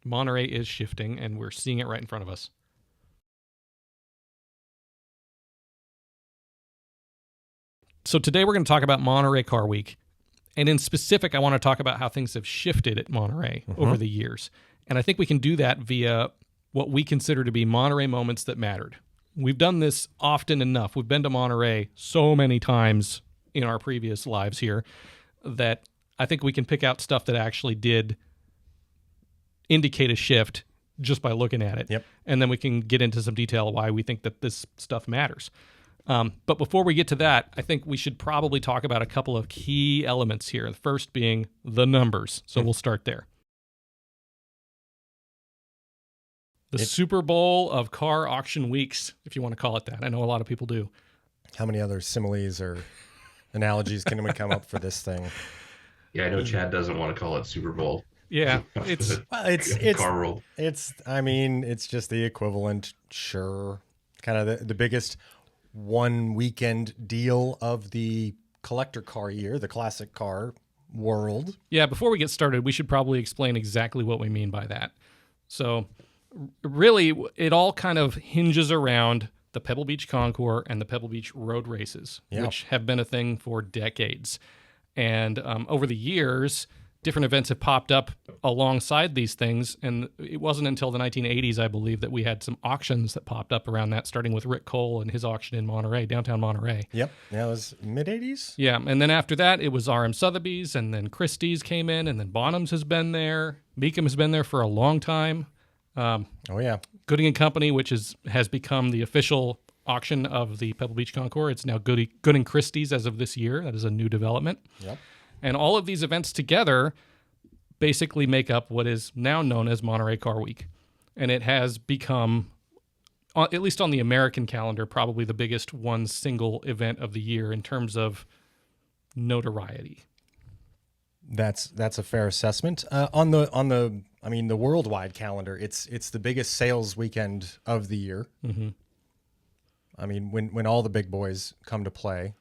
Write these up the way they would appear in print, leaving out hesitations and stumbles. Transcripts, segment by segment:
Monterey is shifting, and we're seeing it right in front of us. So today we're going to talk about Monterey Car Week. And in specific, I want to talk about how things have shifted at Monterey over the years. And I think we can do that via what we consider to be Monterey moments that mattered. We've done this often enough. We've been to Monterey so many times in our previous lives here that I think we can pick out stuff that actually did indicate a shift just by looking at it. Yep. And then we can get into some detail why we think that this stuff matters. But before we get to that, I think we should probably talk about a couple of key elements here. The first being the numbers. So we'll start there. The Super Bowl of car auction weeks, if you want to call it that. I know a lot of people do. How many other similes or analogies can we come up for this thing? Yeah, I know Chad doesn't want to call it Super Bowl. Yeah, it's car world. It's just the equivalent, sure. Kind of the biggest one weekend deal of the collector car year, the classic car world. Yeah, before we get started, we should probably explain exactly what we mean by that. So really, it all kind of hinges around the Pebble Beach Concours and the Pebble Beach Road Races, which have been a thing for decades. And over the years, different events have popped up alongside these things. And it wasn't until the 1980s, I believe, that we had some auctions that popped up around that, starting with Rick Cole and his auction in Monterey, downtown Monterey. Yep. Yeah, it was mid-80s. Yeah. And then after that, it was R.M. Sotheby's, and then Christie's came in, and then Bonham's has been there. Meekum has been there for a long time. Gooding & Company, which has become the official auction of the Pebble Beach Concours. It's now Gooding Christie's as of this year. That is a new development. Yep. And all of these events together basically make up what is now known as Monterey Car Week. And it has become, at least on the American calendar, probably the biggest one single event of the year in terms of notoriety. That's a fair assessment. On the worldwide calendar, it's the biggest sales weekend of the year. Mm-hmm. I mean, when all the big boys come to play.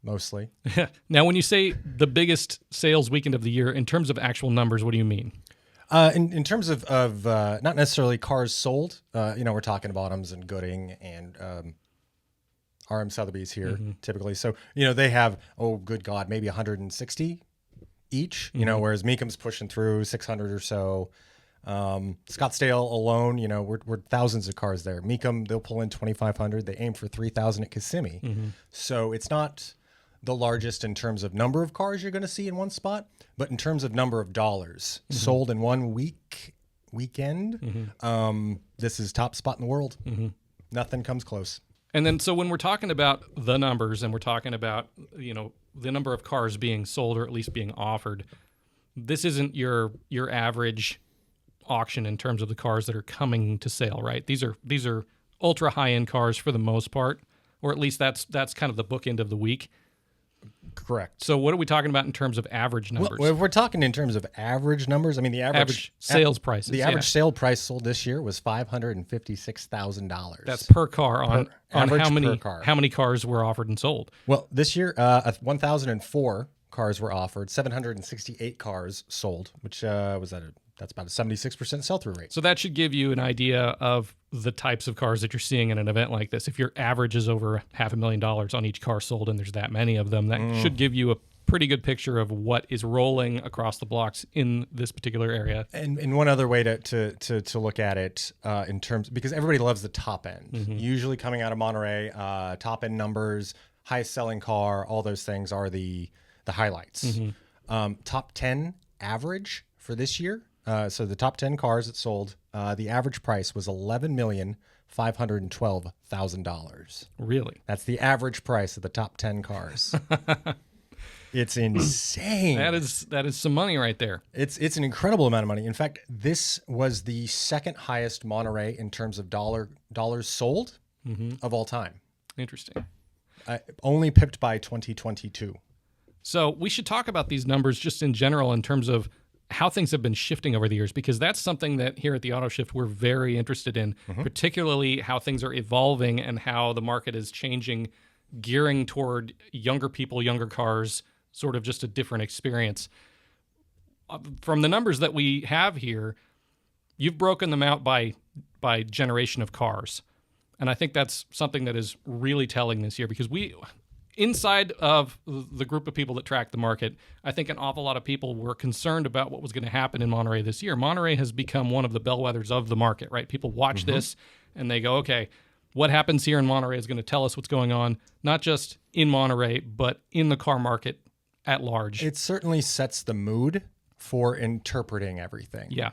Mostly. Now, when you say the biggest sales weekend of the year, in terms of actual numbers, what do you mean? In terms of not necessarily cars sold, we're talking Bottoms and Gooding and R.M. Sotheby's here typically. So, they have, good God, maybe 160 each, whereas Meekum's pushing through 600 or so. Scottsdale alone, we're thousands of cars there. Meekum, they'll pull in 2,500. They aim for 3,000 at Kissimmee. So it's not the largest in terms of number of cars you're going to see in one spot, but in terms of number of dollars sold in one weekend, this is top spot in the world. Nothing comes close. And then, so when we're talking about the numbers and we're talking about, the number of cars being sold or at least being offered, this isn't your average auction in terms of the cars that are coming to sale, right? These are ultra high-end cars for the most part, or at least that's kind of the bookend of the week. Correct. So what are we talking about in terms of average numbers? Well, if we're talking in terms of average numbers, I mean, the average sales prices. The average sale price sold this year was $556,000. That's per car on how many cars were offered and sold. Well, this year, 1,004 cars were offered, 768 cars sold, which that's about a 76% sell-through rate. So that should give you an idea of the types of cars that you're seeing in an event like this. If your average is over $500,000 on each car sold and there's that many of them, that should give you a pretty good picture of what is rolling across the blocks in this particular area. And one other way to look at it in terms, because everybody loves the top end. Usually coming out of Monterey, top end numbers, highest selling car, all those things are the highlights. Top 10 average for this year. So the top 10 cars that sold, the average price was $11,512,000. Really? That's the average price of the top 10 cars. It's insane. That is some money right there. It's an incredible amount of money. In fact, this was the second highest Monterey in terms of dollars sold of all time. Interesting. Only pipped by 2022. So we should talk about these numbers just in general in terms of how things have been shifting over the years, because that's something that here at the Autoshift we're very interested in, particularly how things are evolving and how the market is changing, gearing toward younger people, younger cars, sort of just a different experience. From the numbers that we have here, you've broken them out by generation of cars. And I think that's something that is really telling this year, because inside of the group of people that track the market, I think an awful lot of people were concerned about what was going to happen in Monterey this year. Monterey has become one of the bellwethers of the market, right? People watch this and they go, okay, what happens here in Monterey is going to tell us what's going on, not just in Monterey, but in the car market at large. It certainly sets the mood for interpreting everything. Yeah.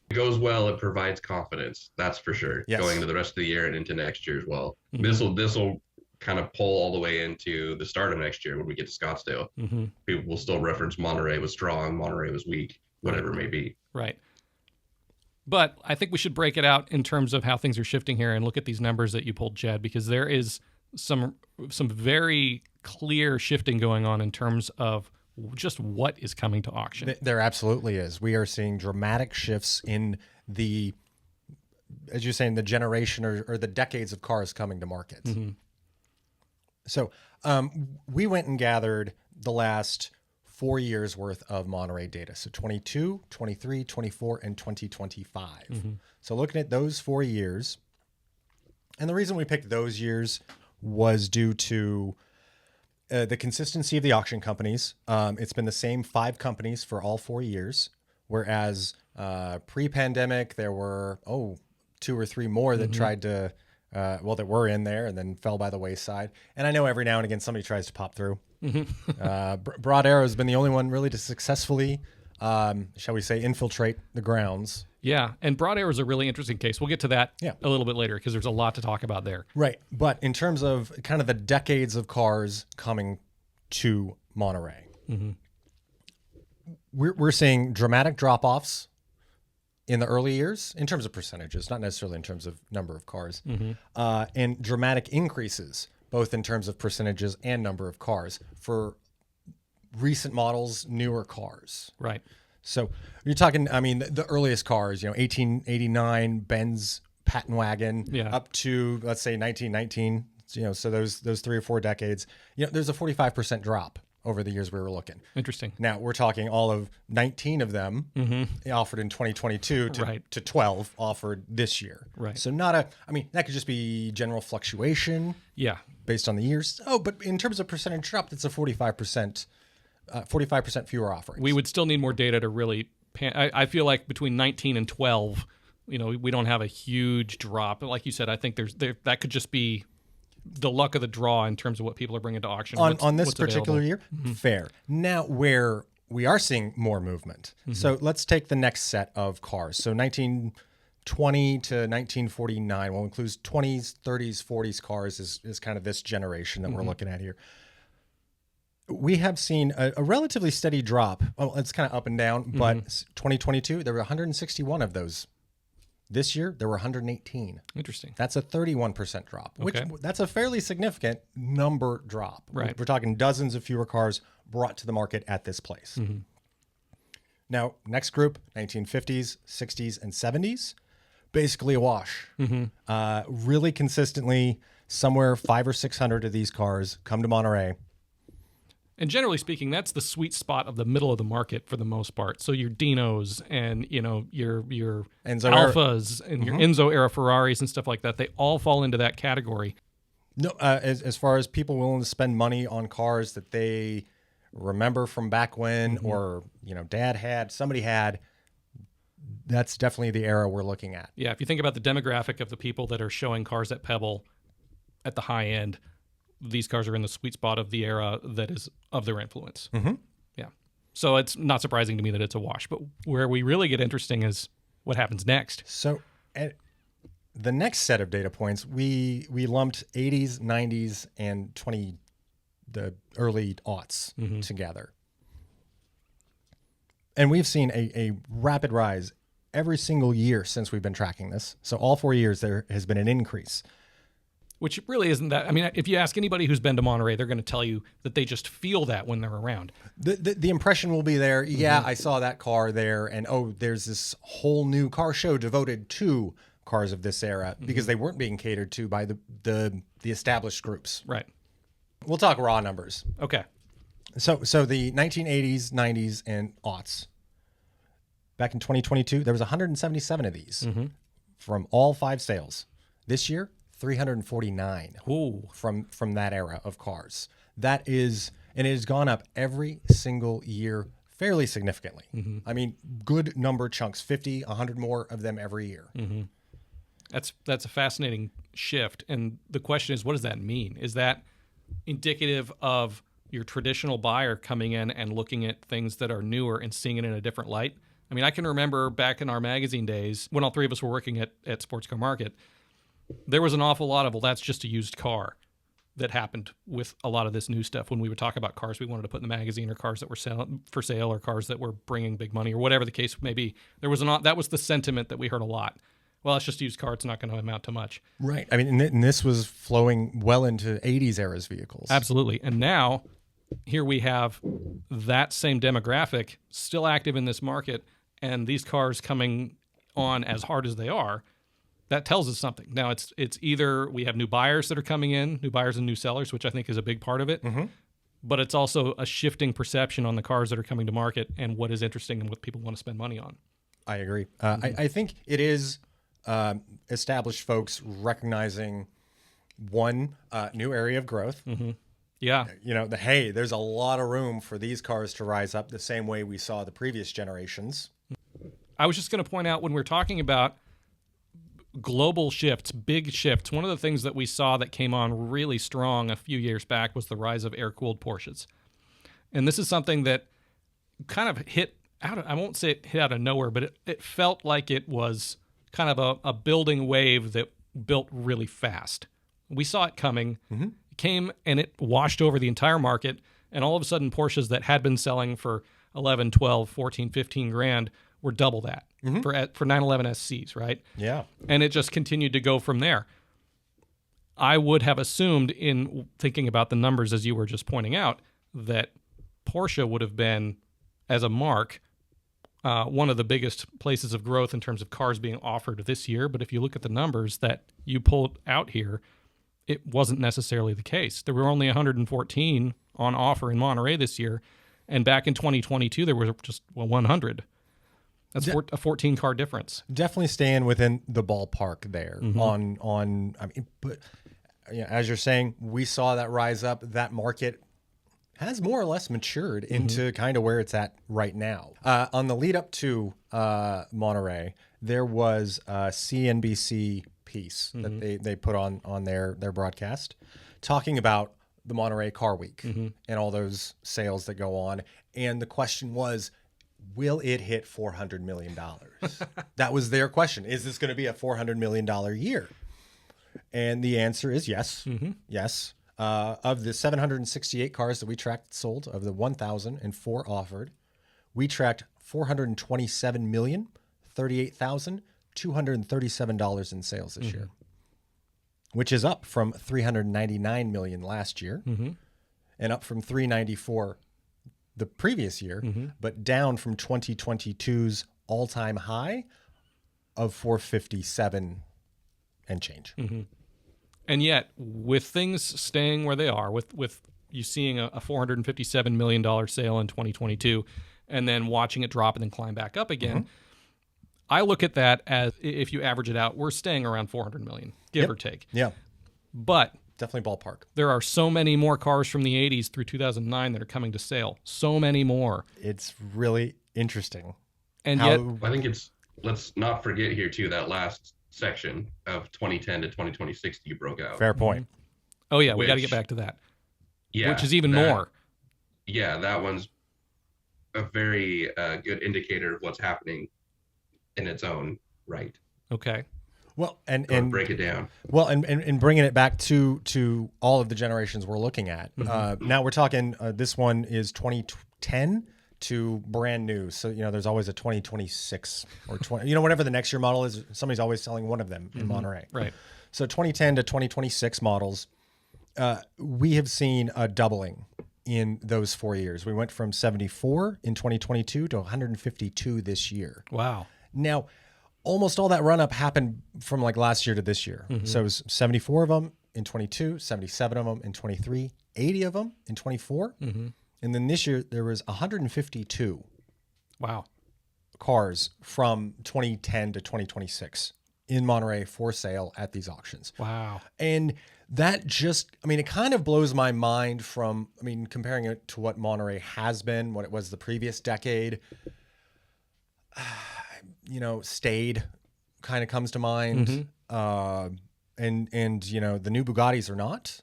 It goes well, it provides confidence. That's for sure. Yes. Going into the rest of the year and into next year as well. Mm-hmm. This will kind of pull all the way into the start of next year when we get to Scottsdale. Mm-hmm. People will still reference Monterey was strong, Monterey was weak, whatever it may be. Right. But I think we should break it out in terms of how things are shifting here and look at these numbers that you pulled, Chad, because there is some very clear shifting going on in terms of just what is coming to auction. There absolutely is. We are seeing dramatic shifts in the, as you're saying, the generation or the decades of cars coming to market. Mm-hmm. So we went and gathered the last 4 years worth of Monterey data. So 22, 23, 24, and 2025. Mm-hmm. So looking at those 4 years, and the reason we picked those years was due to the consistency of the auction companies. It's been the same 5 companies for all 4 years, whereas pre-pandemic, there were, 2 or 3 more that tried to, that were in there and then fell by the wayside. And I know every now and again somebody tries to pop through. Broad Arrow has been the only one really to successfully, shall we say, infiltrate the grounds. Yeah, and Broad Arrow is a really interesting case. We'll get to that a little bit later because there's a lot to talk about there. Right, but in terms of kind of the decades of cars coming to Monterey, we're seeing dramatic drop-offs in the early years in terms of percentages, not necessarily in terms of number of cars, and dramatic increases both in terms of percentages and number of cars for recent models, newer cars. Right. So you're talking, I mean, the earliest cars, 1889 Benz Patent Wagon up to, let's say, 1919, so those 3 or 4 decades, there's a 45% drop over the years we were looking. Interesting. Now we're talking all of 19 of them offered in 2022 to 12 offered this year. Right. So that could just be general fluctuation. Yeah. Based on the years. Oh, but in terms of percentage drop, it's a 45% fewer offerings. We would still need more data to really I feel like between 19 and 12, we don't have a huge drop. But like you said, I think that could just be the luck of the draw in terms of what people are bringing to auction on this particular year. Fair. Now, where we are seeing more movement. So let's take the next set of cars. So 1920 to 1949, well, includes 20s, 30s, 40s cars is kind of this generation that we're looking at here. We have seen a relatively steady drop. Well, it's kind of up and down, but 2022, there were 161 of those. This year, there were 118. Interesting. That's a 31% drop, which that's a fairly significant number drop. Right. We're talking dozens of fewer cars brought to the market at this place. Now, next group, 1950s, 60s, and 70s, basically a wash. Really consistently, somewhere 500 or 600 of these cars come to Monterey. And generally speaking, that's the sweet spot of the middle of the market for the most part. So your Dinos and your Enzo Alphas and your Enzo era Ferraris and stuff like that, they all fall into that category. No, as far as people willing to spend money on cars that they remember from back when, or dad had, somebody had, that's definitely the era we're looking at. Yeah, if you think about the demographic of the people that are showing cars at Pebble at the high end, these cars are in the sweet spot of the era that is of their influence. Yeah. So it's not surprising to me that it's a wash. But where we really get interesting is what happens next. So the next set of data points, we lumped 80s, 90s, and the early aughts together. And we've seen a rapid rise every single year since we've been tracking this. So all 4 years, there has been an increase. Which really isn't that. I mean, if you ask anybody who's been to Monterey, they're going to tell you that they just feel that when they're around. The impression will be there. Yeah, I saw that car there, and there's this whole new car show devoted to cars of this era because they weren't being catered to by the established groups. Right. We'll talk raw numbers. Okay. So the 1980s, 90s, and aughts. Back in 2022, there was 177 of these from all 5 sales. This year, 349 from that era of cars. That is, and it has gone up every single year fairly significantly. I mean, good number chunks, 50, 100 more of them every year. That's a fascinating shift. And the question is, what does that mean? Is that indicative of your traditional buyer coming in and looking at things that are newer and seeing it in a different light? I mean, I can remember back in our magazine days when all 3 of us were working at Sports Car Market, there was an awful lot of, well, that's just a used car that happened with a lot of this new stuff when we would talk about cars we wanted to put in the magazine or cars that were for sale or cars that were bringing big money or whatever the case may be. That was the sentiment that we heard a lot. Well, it's just a used car. It's not going to amount to much. Right. I mean, and this was flowing well into 80s eras vehicles. Absolutely. And now here we have that same demographic still active in this market, and these cars coming on as hard as they are. That tells us something. Now, it's either we have new buyers that are coming in, new buyers and new sellers, which I think is a big part of it. But it's also a shifting perception on the cars that are coming to market and what is interesting and what people want to spend money on. I agree. I think it is established folks recognizing one new area of growth. Yeah. You know, hey, there's a lot of room for these cars to rise up the same way we saw the previous generations. I was just going to point out when we're talking about global shifts, big shifts, one of the things that we saw that came on really strong a few years back was the rise of air-cooled Porsches. And this is something that kind of hit out of, I won't say it hit out of nowhere, but it felt like it was kind of a building wave that built really fast. We saw it coming. It came and it washed over the entire market, and all of a sudden Porsches that had been selling for 11, 12, 14, 15 grand were double that for 911 SCs, right? Yeah. And it just continued to go from there. I would have assumed, in thinking about the numbers as you were just pointing out, that Porsche would have been, as a mark, one of the biggest places of growth in terms of cars being offered this year. But if you look at the numbers that you pulled out here, it wasn't necessarily the case. There were only 114 on offer in Monterey this year, and back in 2022 there were just 100. That's a 14-car difference. Definitely staying within the ballpark there. On I mean, but as you're saying, we saw that rise up. That market has more or less matured into kind of where it's at right now. On the lead up to Monterey, there was a CNBC piece that they put on their broadcast talking about the Monterey Car Week and all those sales that go on. And the question was, will it hit $400 million? That was their question. Is this going to be a $400 million year? And the answer is yes. Yes. Of the 768 cars that we tracked sold, of the 1,004 offered, we tracked $427,038,237 in sales this year, which is up from $399 million last year and up from $394 the previous year, but down from 2022's all-time high of 457 and change. And yet, with things staying where they are, with you seeing a $457 million sale in 2022, and then watching it drop and then climb back up again, I look at that as, if you average it out, we're staying around 400 million, give or take. Yeah. But definitely ballpark. There are so many more cars from the 80s through 2009 that are coming to sale. So many more. It's really interesting. And yet, I think let's not forget here too, that last section of 2010 to 2026 you broke out. Fair point. Oh yeah, we got to get back to that. Yeah. Which is even more. Yeah, that one's a very good indicator of what's happening in its own right. Okay. Well, and break it down. Well, and bringing it back to all of the generations we're looking at. Now we're talking. This one is 2010 to brand new. So there's always a 2026 or 20. Whatever the next year model is, somebody's always selling one of them in Monterey. Right. So 2010 to 2026 models, we have seen a doubling in those 4 years. We went from 74 in 2022 to 152 this year. Wow. Now, almost all that run up happened from like last year to this year. So it was 74 of them in 22, 77 of them in 23, 80 of them in 24. And then this year there was 152. Wow. cars from 2010 to 2026 in Monterey for sale at these auctions. Wow. And that just, I mean, it kind of blows my mind from, I mean, comparing it to what Monterey has been, what it was the previous decade. Stayed kind of comes to mind. And the new Bugattis are not.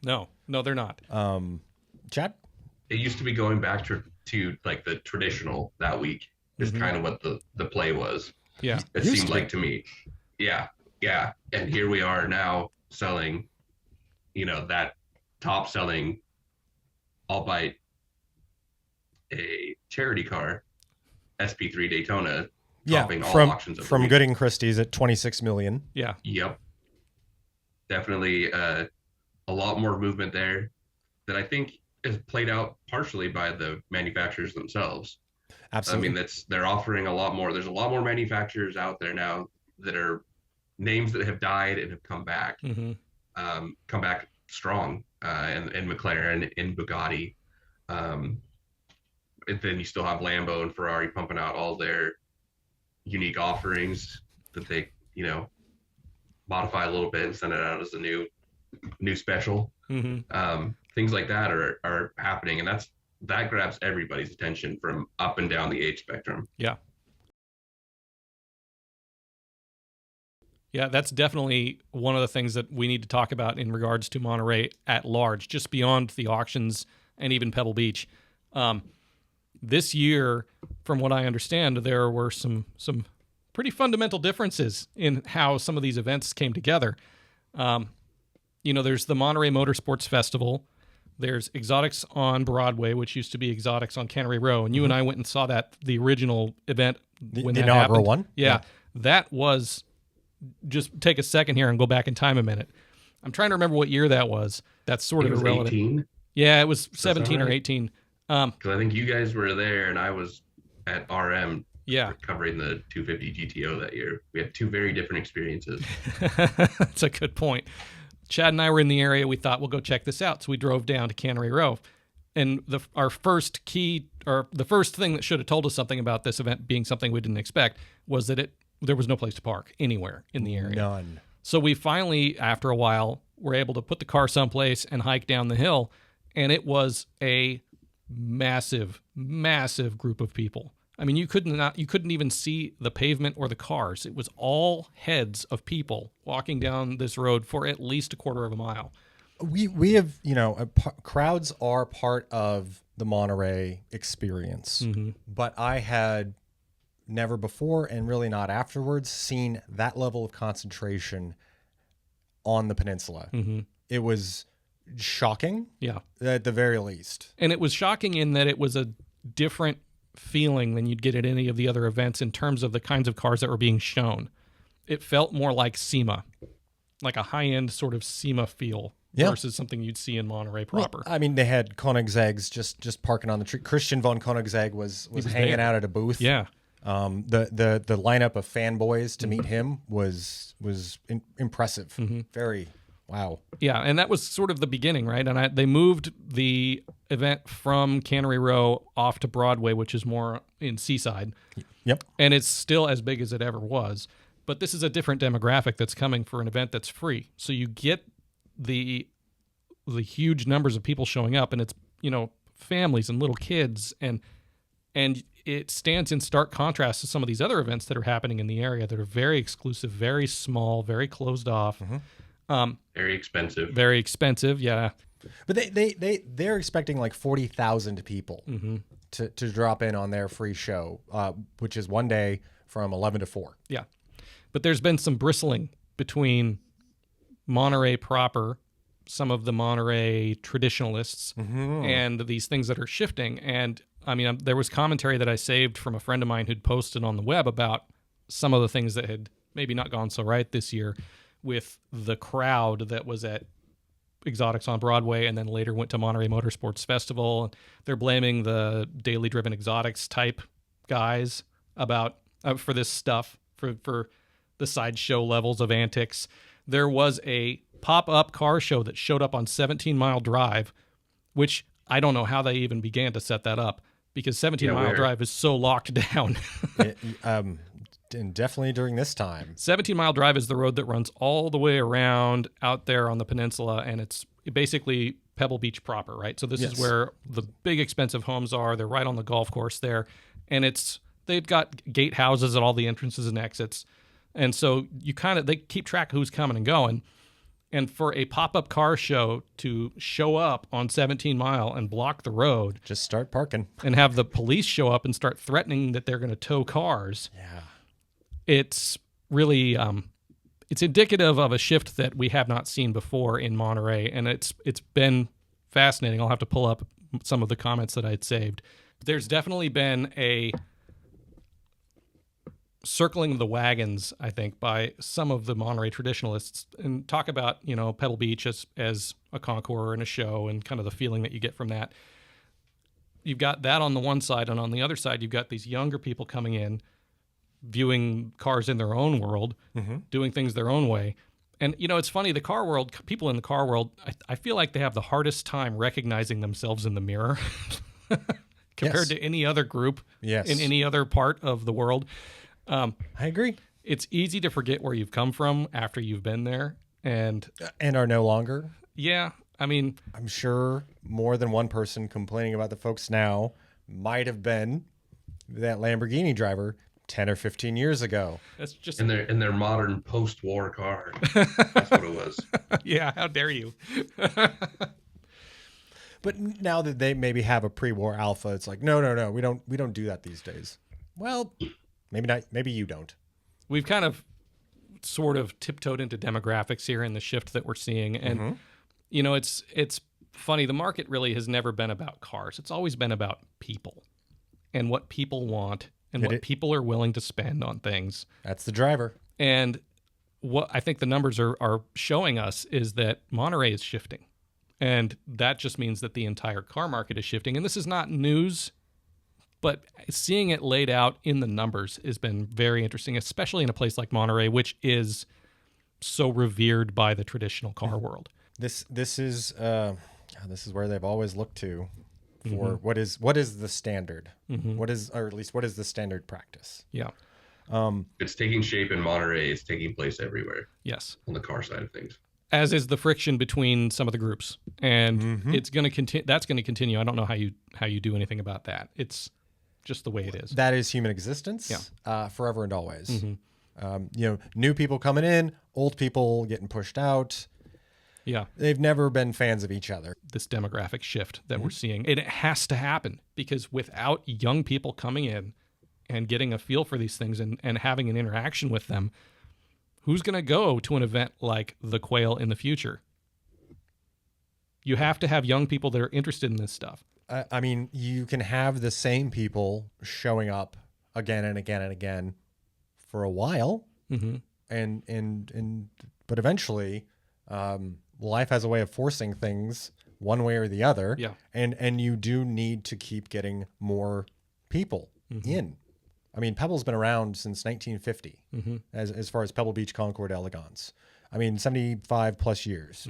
No, they're not. Chad? It used to be going back to like the traditional that week is kind of what the play was. Yeah. It seemed like to me. Yeah. Yeah. And here we are now selling, that top selling, albeit a charity car, SP3 Daytona, topping all auctions of from Gooding Christie's at 26 million. Yeah. Yep. Definitely a lot more movement there that I think is played out partially by the manufacturers themselves. Absolutely. I mean, they're offering a lot more. There's a lot more manufacturers out there now that are names that have died and have come back, come back strong, and McLaren and Bugatti. And then you still have Lambo and Ferrari pumping out all their unique offerings that they, modify a little bit and send it out as a new special. Things like that are happening, and that grabs everybody's attention from up and down the age spectrum. Yeah. Yeah, that's definitely one of the things that we need to talk about in regards to Monterey at large, just beyond the auctions and even Pebble Beach. This year, from what I understand, there were some pretty fundamental differences in how some of these events came together. There's the Monterey Motorsports Festival. There's Exotics on Broadway, which used to be Exotics on Cannery Row. And you and I went and saw the original event when the that inaugural happened. one. Yeah, that was, just take a second here and go back in time a minute. I'm trying to remember what year that was. That's sort of irrelevant. 18? Yeah, it was 17 or 18. Because I think you guys were there and I was at RM. Yeah. Covering the 250 GTO that year. We had two very different experiences. That's a good point. Chad and I were in the area. We thought, we'll go check this out. So we drove down to Cannery Row. And the first thing that should have told us something about this event being something we didn't expect was that there was no place to park anywhere in the area. None. So we finally, after a while, were able to put the car someplace and hike down the hill. And it was a massive, massive group of people. I mean, you couldn't even see the pavement or the cars. It was all heads of people walking down this road for at least a quarter of a mile. We have, crowds are part of the Monterey experience, but I had never before and really not afterwards seen that level of concentration on the peninsula. It was shocking, at the very least. And it was shocking in that it was a different feeling than you'd get at any of the other events in terms of the kinds of cars that were being shown. It felt more like SEMA, like a high-end sort of SEMA feel versus something you'd see in Monterey proper. Well, I mean, they had Koenigsegg's just parking on the tree. Christian von Koenigsegg was hanging out at a booth. Yeah. The lineup of fanboys to meet him was impressive. Very. Wow. Yeah, and that was sort of the beginning, right? And they moved the event from Cannery Row off to Broadway, which is more in Seaside. Yep. And it's still as big as it ever was. But this is a different demographic that's coming for an event that's free. So you get the huge numbers of people showing up, and it's, families and little kids, and it stands in stark contrast to some of these other events that are happening in the area that are very exclusive, very small, very closed off. Very expensive. Very expensive, yeah. But they're expecting like 40,000 people to drop in on their free show, which is one day from 11 to 4. Yeah. But there's been some bristling between Monterey proper, some of the Monterey traditionalists, and these things that are shifting. And I mean, there was commentary that I saved from a friend of mine who'd posted on the web about some of the things that had maybe not gone so right this year with the crowd that was at Exotics on Broadway and then later went to Monterey Motorsports Festival. They're blaming the daily driven exotics type guys about for this stuff, for the sideshow levels of antics. There was a pop-up car show that showed up on 17 Mile Drive, which I don't know how they even began to set that up, because 17 Yeah, Mile where? Drive is so locked down. And definitely during this time. 17 Mile Drive is the road that runs all the way around out there on the peninsula, and it's basically Pebble Beach proper, right? So this is where the big expensive homes are. They're right on the golf course there, and they've got gate houses at all the entrances and exits, and so they keep track of who's coming and going. And for a pop-up car show to show up on 17 Mile and block the road, Just start parking. and have the police show up and start threatening that they're going to tow cars, Yeah. it's really it's indicative of a shift that we have not seen before in Monterey, and it's been fascinating. I'll have to pull up some of the comments that I'd saved. There's definitely been a circling of the wagons, I think, by some of the Monterey traditionalists, and talk about, Pebble Beach as a concours and a show, and kind of the feeling that you get from that. You've got that on the one side, and on the other side, you've got these younger people coming in, viewing cars in their own world, doing things their own way. And, it's funny, the car world, people in the car world, I feel like they have the hardest time recognizing themselves in the mirror compared to any other group in any other part of the world. I agree. It's easy to forget where you've come from after you've been there. And are no longer. Yeah. I mean, I'm sure more than one person complaining about the folks now might have been that Lamborghini driver 10 or 15 years ago. That's just in their modern post-war car. That's what it was. Yeah, how dare you? But now that they maybe have a pre-war Alpha, it's like, no, we don't do that these days. Well, maybe not. Maybe you don't. We've kind of sort of tiptoed into demographics here in the shift that we're seeing. And, it's funny. The market really has never been about cars. It's always been about people and what people want and what people are willing to spend on things. That's the driver. And what I think the numbers are showing us is that Monterey is shifting. And that just means that the entire car market is shifting. And this is not news, but seeing it laid out in the numbers has been very interesting, especially in a place like Monterey, which is so revered by the traditional car world. This is where they've always looked to for what is the standard, what is the standard practice. Yeah. It's taking shape in Monterey. It's taking place everywhere. Yes. On the car side of things. As is the friction between some of the groups, and it's going to continue. That's going to continue. I don't know how you do anything about that. It's just the way it is. That is human existence, forever and always. New people coming in, old people getting pushed out. Yeah. They've never been fans of each other. This demographic shift that we're seeing, and it has to happen, because without young people coming in and getting a feel for these things and having an interaction with them, who's going to go to an event like the Quail in the future? You have to have young people that are interested in this stuff. I mean, you can have the same people showing up again and again and again for a while, but eventually, life has a way of forcing things one way or the other. Yeah. And you do need to keep getting more people in. I mean, Pebble's been around since 1950 as far as Pebble Beach Concours d'Elegance. I mean, 75 plus years.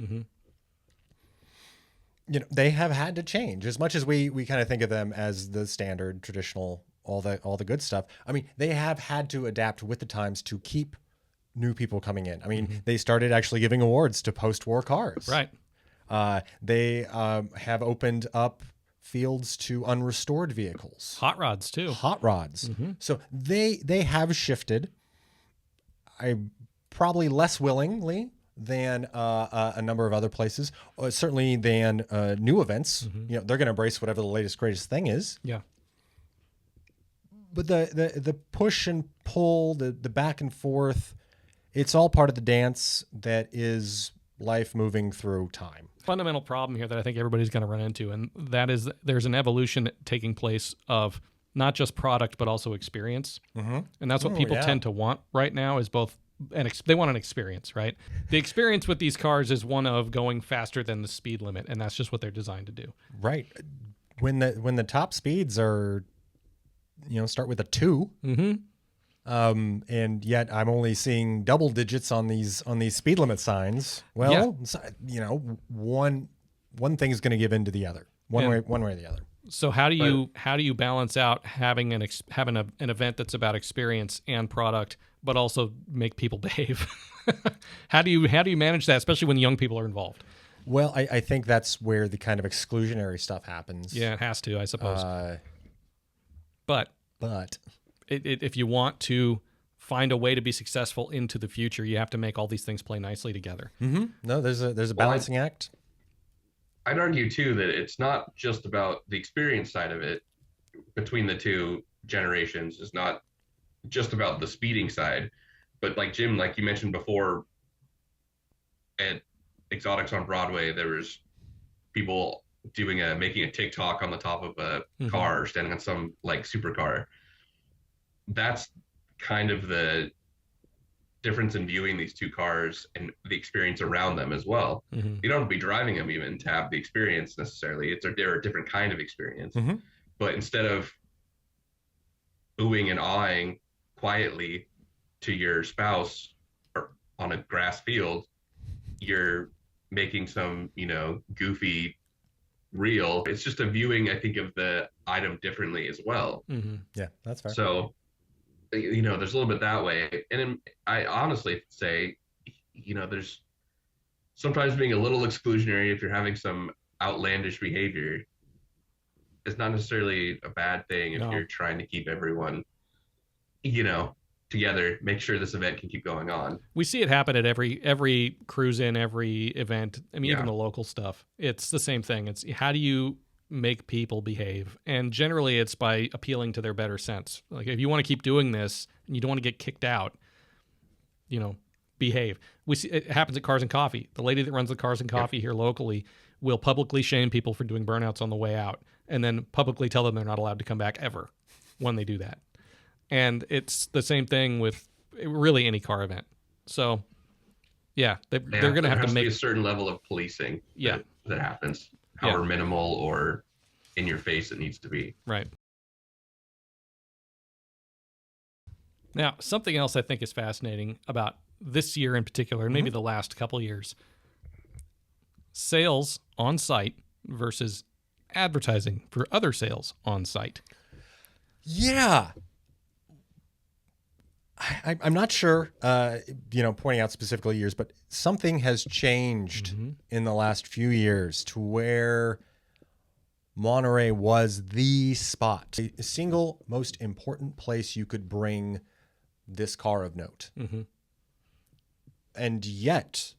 They have had to change as much as we kind of think of them as the standard traditional, all the good stuff. I mean, they have had to adapt with the times to keep new people coming in. I mean, they started actually giving awards to post-war cars. Right. They have opened up fields to unrestored vehicles. Hot rods too. Hot rods. So they have shifted. I probably less willingly than a number of other places, certainly than new events. They're going to embrace whatever the latest greatest thing is. Yeah. But the push and pull, the back and forth, it's all part of the dance that is life moving through time. Fundamental problem here that I think everybody's going to run into, and that is there's an evolution taking place of not just product but also experience, and that's what people tend to want right now is both. They want an experience, right? The experience with these cars is one of going faster than the speed limit, and that's just what they're designed to do. Right. When the top speeds are, start with a 2, and yet I'm only seeing double digits on these speed limit signs. Well, one thing is going to give in to the other, one way or the other. So how do you balance out having an event that's about experience and product, but also make people behave? How do you manage that, especially when young people are involved? Well, I think that's where the kind of exclusionary stuff happens. Yeah, it has to, I suppose. But if you want to find a way to be successful into the future, you have to make all these things play nicely together. Mm-hmm. No, there's a balancing act. I'd argue too that it's not just about the experience side of it between the two generations. It's not just about the speeding side, but like Jim, like you mentioned before, at Exotics on Broadway, there was people making a TikTok on the top of a car, standing on some like supercar. That's kind of the difference in viewing these two cars and the experience around them as well. You don't have to be driving them even to have the experience necessarily. They're a different kind of experience. But instead of oohing and awing quietly to your spouse or on a grass field, you're making some, goofy reel. It's just a viewing, I think, of the item differently as well. Yeah, that's fair. So, there's a little bit that way. And I honestly say, there's sometimes being a little exclusionary if you're having some outlandish behavior. It's not necessarily a bad thing if you're trying to keep everyone, together, make sure this event can keep going on. We see it happen at every cruise in, every event. I mean, even the local stuff. It's the same thing. It's how do you make people behave? And generally it's by appealing to their better sense. Like if you want to keep doing this and you don't want to get kicked out, behave. We see it happens at Cars and Coffee. The lady that runs the Cars and Coffee here locally will publicly shame people for doing burnouts on the way out and then publicly tell them they're not allowed to come back ever when they do that. And it's the same thing with really any car event. So, they're going to have to make a certain level of policing. That happens, however minimal or in your face it needs to be. Right. Now, something else I think is fascinating about this year in particular, and maybe the last couple of years, sales on site versus advertising for other sales on site. Yeah. I'm not sure, pointing out specifically years, but something has changed in the last few years to where Monterey was the spot, the single most important place you could bring this car of note. And yet,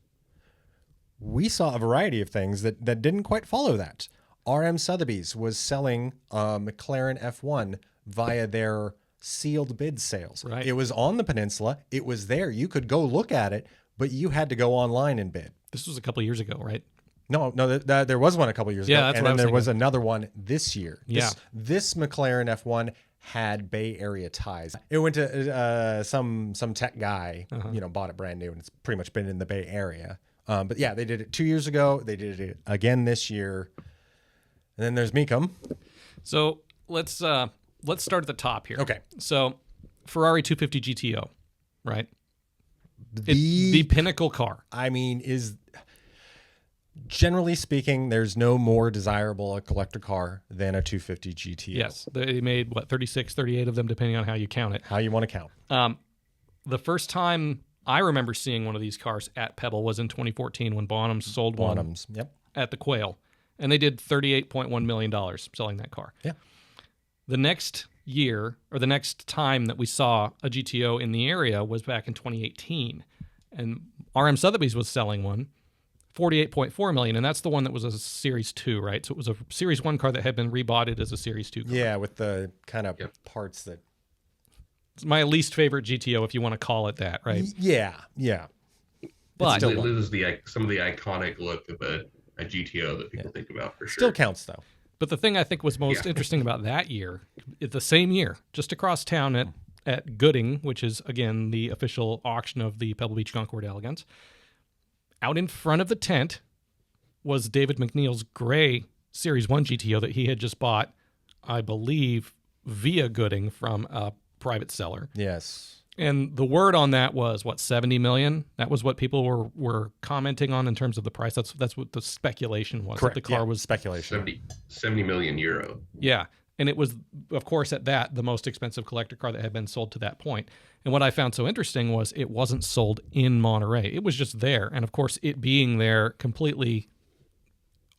we saw a variety of things that didn't quite follow that. RM Sotheby's was selling a McLaren F1 via their sealed bid sales. Right. It was on the peninsula. It was there. You could go look at it, but you had to go online and bid. This was a couple of years ago, right? No, there was one a couple of years ago. That's and what then there thinking. was another one this year. Yeah. This McLaren F1 had Bay Area ties. It went to some tech guy, bought it brand new, and it's pretty much been in the Bay Area. But yeah, they did it 2 years ago. They did it again this year. And then there's Mecum. So let's start at the top here. Okay. So Ferrari 250 GTO, right? The pinnacle car. I mean, generally speaking, there's no more desirable a collector car than a 250 GTO. Yes. They made, 36, 38 of them, depending on how you count it. How you want to count. The first time I remember seeing one of these cars at Pebble was in 2014 when Bonhams sold one at the Quail. And they did $38.1 million selling that car. Yeah. The next year, or the next time that we saw a GTO in the area was back in 2018. And RM Sotheby's was selling one, $48.4 million, and that's the one that was a Series 2, right? So it was a Series 1 car that had been rebodied as a Series 2 car. Yeah, with the kind of parts that... It's my least favorite GTO, if you want to call it that, right? Yeah. But it loses some of the iconic look of a GTO that people think about for sure. Still counts, though. But the thing I think was most interesting about that year, the same year, just across town at Gooding, which is, again, the official auction of the Pebble Beach Concord Elegance, out in front of the tent was David McNeil's gray Series 1 GTO that he had just bought, I believe, via Gooding from a private seller. Yes. And the word on that was what, 70 million? That was what people were commenting on in terms of the price. That's what the speculation was. Correct. That the car was speculation. 70 million euro. Yeah. And it was, of course, at that, the most expensive collector car that had been sold to that point. And what I found so interesting was it wasn't sold in Monterey. It was just there. And of course, it being there completely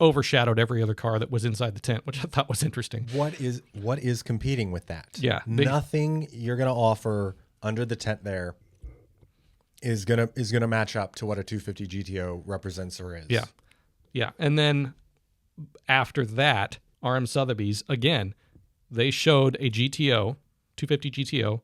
overshadowed every other car that was inside the tent, which I thought was interesting. What is competing with that? Yeah. Nothing you're going to offer under the tent there is gonna match up to what a 250 GTO represents or is. Yeah. Yeah. And then after that, RM Sotheby's, again, they showed a GTO, 250 GTO,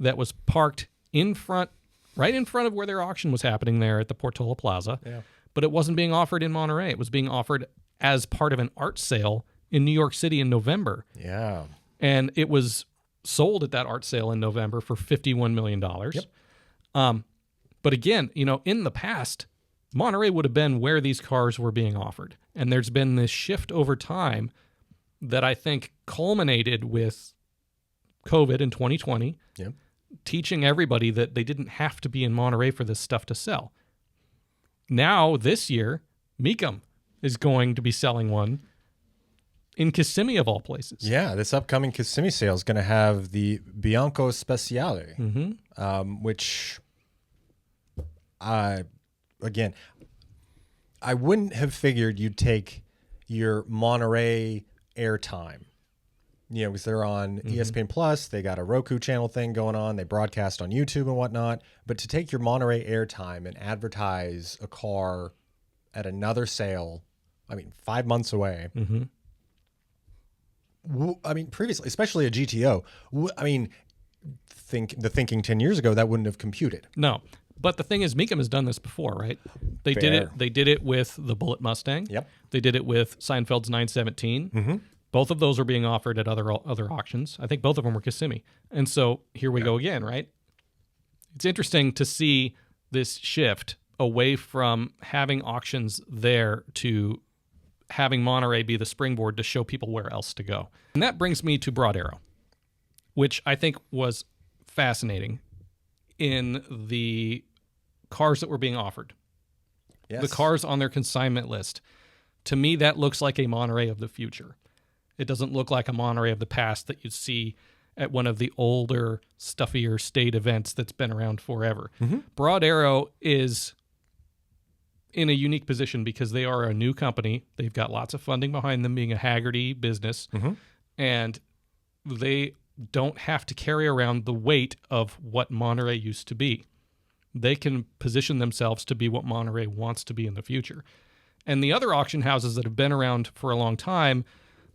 that was parked right in front of where their auction was happening there at the Portola Plaza. Yeah. But it wasn't being offered in Monterey. It was being offered as part of an art sale in New York City in November. Yeah. And it was sold at that art sale in November for $51 million. Yep. But again, in the past, Monterey would have been where these cars were being offered. And there's been this shift over time that I think culminated with COVID in 2020, Yep. teaching everybody that they didn't have to be in Monterey for this stuff to sell. Now, this year, Mecum is going to be selling one in Kissimmee, of all places. Yeah, this upcoming Kissimmee sale is going to have the Bianco Speciale, which, again, I wouldn't have figured you'd take your Monterey airtime. Because they're on ESPN Plus, they got a Roku channel thing going on, they broadcast on YouTube and whatnot. But to take your Monterey airtime and advertise a car at another sale, 5 months away. Previously, especially a GTO, thinking 10 years ago, that wouldn't have computed. No. But the thing is, Mecum has done this before, right? They did it with the Bullitt Mustang. Yep. They did it with Seinfeld's 917. Both of those are being offered at other auctions. I think both of them were Kissimmee. And so here we go again, right? It's interesting to see this shift away from having auctions there to having Monterey be the springboard to show people where else to go. And that brings me to Broad Arrow, which I think was fascinating in the cars that were being offered. Yes. The cars on their consignment list. To me, that looks like a Monterey of the future. It doesn't look like a Monterey of the past that you'd see at one of the older, stuffier state events that's been around forever. Broad Arrow is in a unique position because they are a new company. They've got lots of funding behind them, being a Haggerty business, and they don't have to carry around the weight of what Monterey used to be. They can position themselves to be what Monterey wants to be in the future. And the other auction houses that have been around for a long time,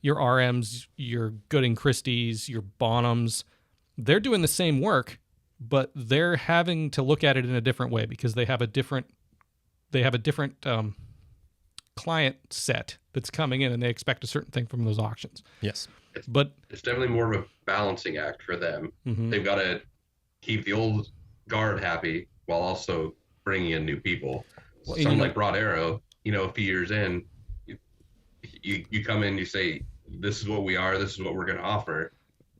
your RMs, your Gooding Christie's, your Bonhams, they're doing the same work, but they're having to look at it in a different way because they have a different client set that's coming in, and they expect a certain thing from those auctions. Yes. But it's definitely more of a balancing act for them. They've got to keep the old guard happy while also bringing in new people. Something like Broad Arrow, a few years in, you come in, you say, this is what we are, this is what we're going to offer.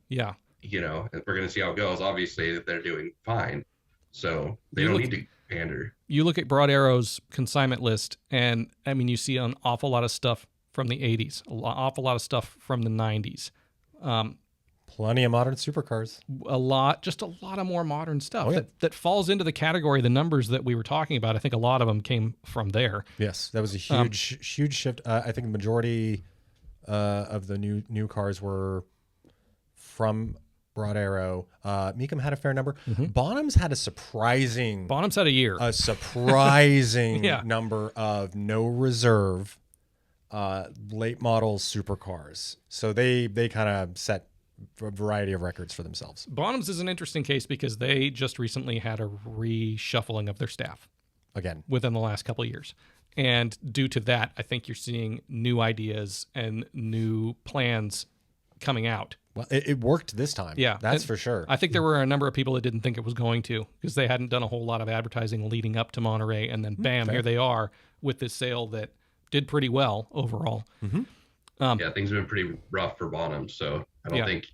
Yeah. And we're going to see how it goes. Obviously, they're doing fine. So they don't need to pander. You look at Broad Arrow's consignment list, and you see an awful lot of stuff from the 80s, an awful lot of stuff from the 90s. Plenty of modern supercars. A lot of more modern stuff that falls into the category, the numbers that we were talking about. I think a lot of them came from there. Yes, that was a huge shift. I think the majority of the new cars were from Broad Arrow. Mecum had a fair number. Bonhams had a surprising number of no reserve late model supercars. So they kind of set a variety of records for themselves. Bonhams is an interesting case because they just recently had a reshuffling of their staff again within the last couple of years. And due to that, I think you're seeing new ideas and new plans coming out. Well, it worked this time. Yeah. That's for sure. I think there were a number of people that didn't think it was going to because they hadn't done a whole lot of advertising leading up to Monterey. And then bam, here they are with this sale that did pretty well overall. Yeah, things have been pretty rough for Bonham. So I don't think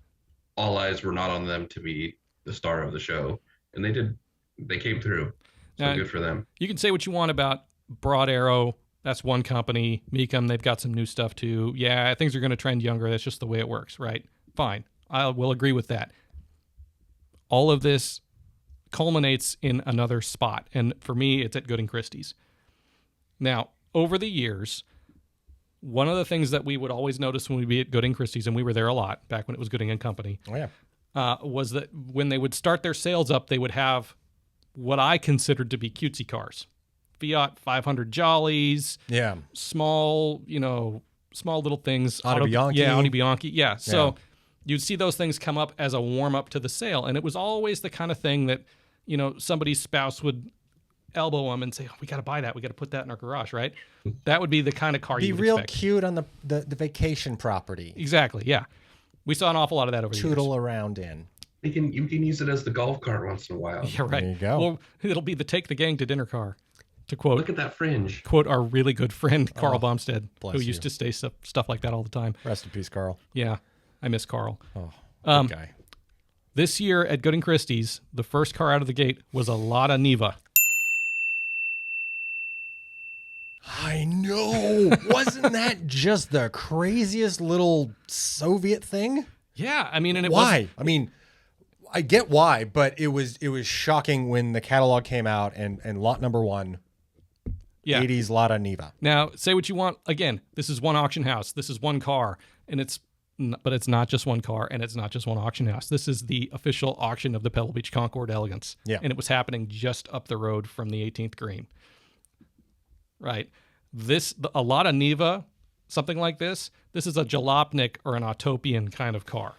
all eyes were not on them to be the star of the show. and they came through. So Now, good for them. you can say what you want about Broad Arrow. That's one company. Mecum, they've got some new stuff too. Yeah, things are going to trend younger. That's just the way it works, right? Fine. I will agree with that. All of this culminates in another spot. And for me, it's at Gooding Christie's. Now, over the years, one of the things that we would always notice when we'd be at Gooding Christie's, and we were there a lot back when it was Gooding and Company, Oh, yeah. was that when they would start their sales up, they would have what I considered to be cutesy cars. Fiat 500 Jollies, Yeah. small little things. Auto Bianchi. Yeah, Audi Bianchi. Yeah. So Yeah. you'd see those things come up as a warm up to the sale. And it was always the kind of thing that, somebody's spouse would elbow them and say, oh, we got to buy that. We got to put that in our garage, right? That would be the kind of car Be you would real expect. cute on the vacation property. Exactly. Yeah. We saw an awful lot of that over the years. Tootle around in. You can use it as the golf cart once in a while. Yeah, right. There you go. Well, it'll be the take the gang to dinner car, to quote Look at that fringe. our really good friend Carl Bumstead, bless who you. used to say stuff like that all the time. Rest in peace, Carl. Yeah, I miss Carl. Oh, Um, good guy. This year at Gooding Christie's, the first car out of the gate was a Lada Niva. I know. Wasn't that just the craziest little Soviet thing? Yeah, I mean, and it Why? I mean, I get why, but it was shocking when the catalog came out and lot number one, yeah. 80s Lada Niva. Now, say what you want. Again, this is one auction house. This is one car, but it's not just one car, and it's not just one auction house. This is the official auction of the Pebble Beach Concord Elegance. Yeah. And it was happening just up the road from the 18th green. Right. A Lada Niva, something like this is a Jalopnik or an Autopian kind of car.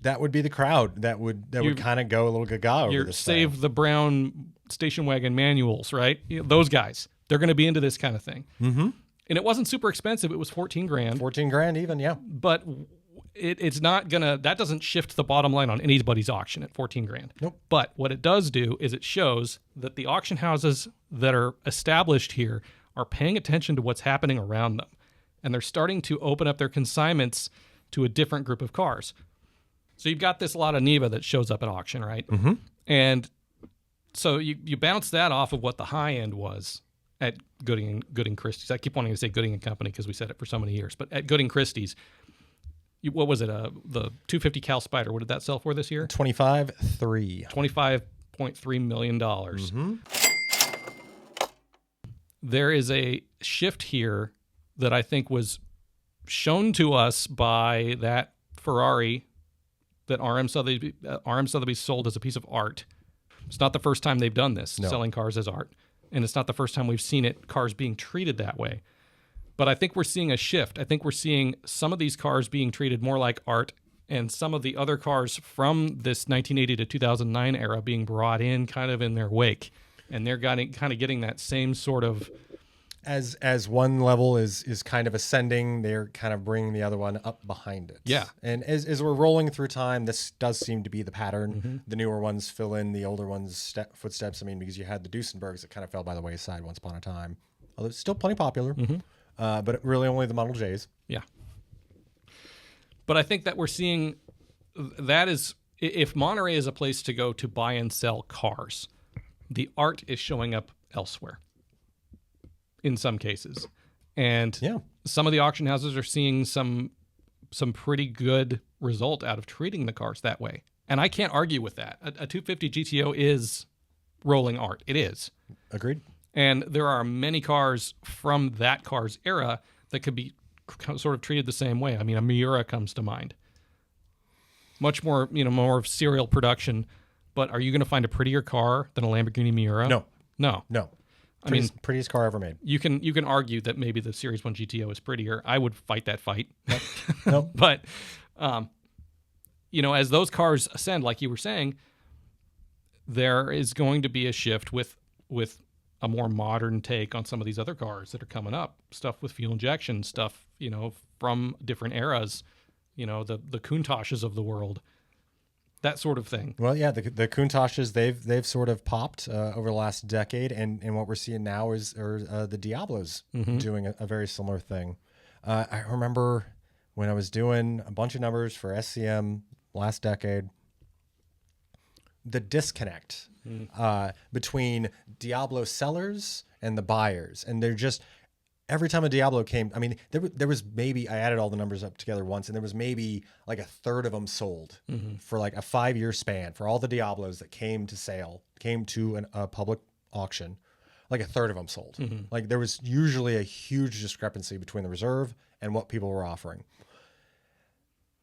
That would be the crowd that would kind of go a little gaga over Your this Save thing. the Brown station wagon manuals, right? Those guys, they're going to be into this kind of thing. Mm-hmm. And it wasn't super expensive. It was $14,000. 14 grand even, yeah. But it's not gonna. That doesn't shift the bottom line on anybody's auction at $14,000. Nope. But what it does do is it shows that the auction houses that are established here are paying attention to what's happening around them, and they're starting to open up their consignments to a different group of cars. So you've got this Lada Niva that shows up at auction, right? Mm-hmm. And so you bounce that off of what the high end was at Gooding Christie's. I keep wanting to say Gooding and Company because we said it for so many years, but at Gooding Christie's, what was it? The 250 Cal Spider. What did that sell for this year? 25.3. $25.3 million. Mm-hmm. There is a shift here that I think was shown to us by that Ferrari that RM Sotheby's sold as a piece of art. It's not the first time they've done this, No. selling cars as art. And it's not the first time we've seen cars being treated that way. But I think we're seeing a shift. I think we're seeing some of these cars being treated more like art, and some of the other cars from this 1980 to 2009 era being brought in kind of in their wake. And they're kind of getting that same sort of... As one level is kind of ascending, they're kind of bringing the other one up behind it. Yeah. And as we're rolling through time, this does seem to be the pattern. Mm-hmm. The newer ones fill in the older ones' footsteps. I mean, because you had the Duesenbergs that kind of fell by the wayside once upon a time. Although it's still plenty popular. Mm-hmm. But really only the Model Js. Yeah. But I think that we're seeing that is, if Monterey is a place to go to buy and sell cars, the art is showing up elsewhere in some cases. And Yeah. some of the auction houses are seeing some pretty good result out of treating the cars that way. And I can't argue with that. A 250 GTO is rolling art. It is. Agreed. And there are many cars from that car's era that could be sort of treated the same way. I mean, a Miura comes to mind. Much more, more of serial production. But are you going to find a prettier car than a Lamborghini Miura? No. No. I mean, prettiest car ever made. You can argue that maybe the Series 1 GTO is prettier. I would fight that fight. Nope. But, as those cars ascend, like you were saying, there is going to be a shift with a more modern take on some of these other cars that are coming up. Stuff with fuel injection, stuff, from different eras, the Countachs of the world, that sort of thing. Well, yeah, the Countachs, they've sort of popped over the last decade, and what we're seeing now is the Diablos doing a very similar thing. I remember when I was doing a bunch of numbers for SCM last decade, the disconnect between Diablo sellers and the buyers. And they're just, every time a Diablo came, I mean, there was maybe, I added all the numbers up together once, and there was maybe like a third of them sold for like a 5-year span for all the Diablos that came to a public auction. Like a third of them sold. Like there was usually a huge discrepancy between the reserve and what people were offering.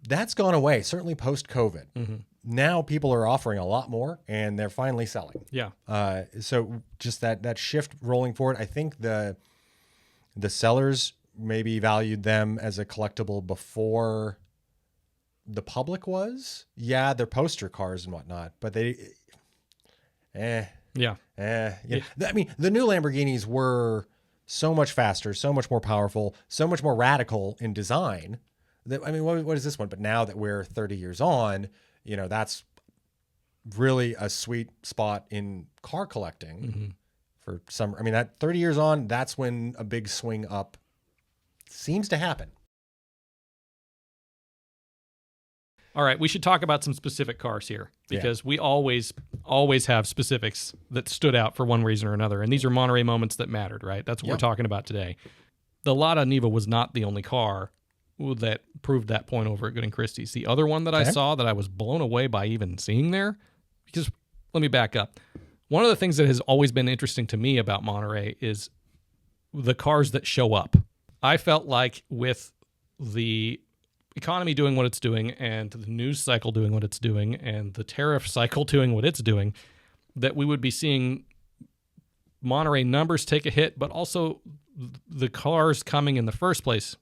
That's gone away, certainly post-COVID. Now people are offering a lot more, and they're finally selling. Yeah. So just that shift rolling forward, I think the sellers maybe valued them as a collectible before the public was. Yeah, they're poster cars and whatnot, but Yeah. I mean, the new Lamborghinis were so much faster, so much more powerful, so much more radical in design. I mean, what is this one? But now that we're 30 years on, that's really a sweet spot in car collecting for some. I mean, that 30 years on, that's when a big swing up seems to happen. All right, we should talk about some specific cars here because we always have specifics that stood out for one reason or another, and these are Monterey moments that mattered, right? That's what we're talking about today. The Lada Niva was not the only car that proved that point over at Gooding Christie's. The other one that I saw that I was blown away by even seeing there, because let me back up. One of the things that has always been interesting to me about Monterey is the cars that show up. I felt like with the economy doing what it's doing and the news cycle doing what it's doing and the tariff cycle doing what it's doing, that we would be seeing Monterey numbers take a hit, but also the cars coming in the first place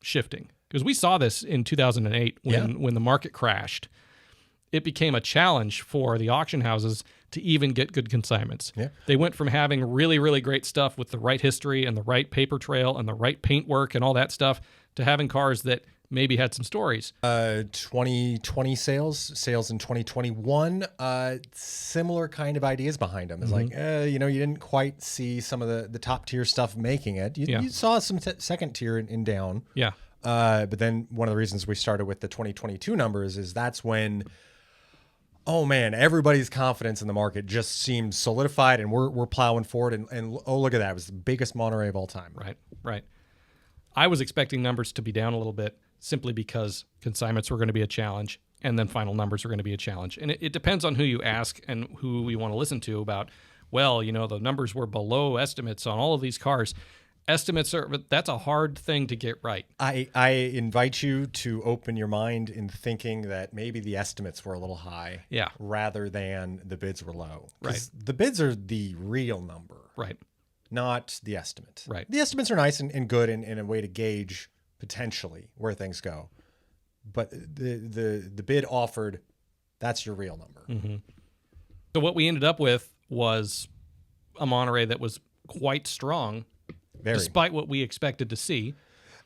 shifting. Because we saw this in 2008 when the market crashed. It became a challenge for the auction houses to even get good consignments. Yeah. They went from having really, really great stuff with the right history and the right paper trail and the right paintwork and all that stuff to having cars that maybe had some stories. 2020 sales in 2021, similar kind of ideas behind them. It's like, you didn't quite see some of the top tier stuff making it. You saw some second tier in down. Yeah. But then one of the reasons we started with the 2022 numbers is that's when, oh man, everybody's confidence in the market just seemed solidified, and we're plowing forward. And oh, look at that. It was the biggest Monterey of all time. Right. I was expecting numbers to be down a little bit, simply because consignments were going to be a challenge and then final numbers are going to be a challenge. And it depends on who you ask and who we want to listen to about, well, the numbers were below estimates on all of these cars. Estimates that's a hard thing to get right. I invite you to open your mind in thinking that maybe the estimates were a little high rather than the bids were low. Right. The bids are the real number. Right. Not the estimate. Right. The estimates are nice and good in a way to gauge potentially where things go, but the bid offered, that's your real number. So what we ended up with was a Monterey that was quite strong, despite what we expected to see.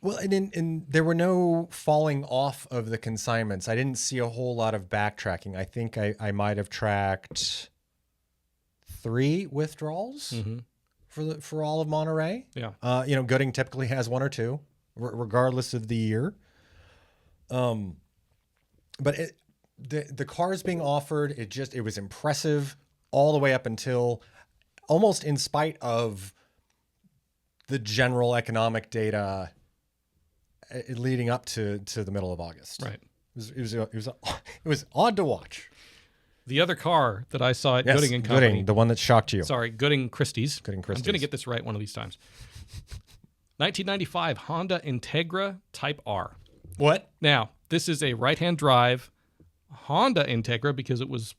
Well, and there were no falling off of the consignments. I didn't see a whole lot of backtracking. I think I might have tracked 3 withdrawals for all of Monterey. Yeah. Gooding typically has 1 or 2. Regardless of the year. But the cars being offered, it was impressive all the way up until almost in spite of the general economic data leading up to the middle of August. Right. It was odd to watch. The other car that I saw at Gooding and Company. Gooding, the one that shocked you. Sorry, Gooding Christie's. Gooding Christie's. I'm going to get this right one of these times. 1995 Honda Integra Type R. What? Now, this is a right-hand drive Honda Integra because it was,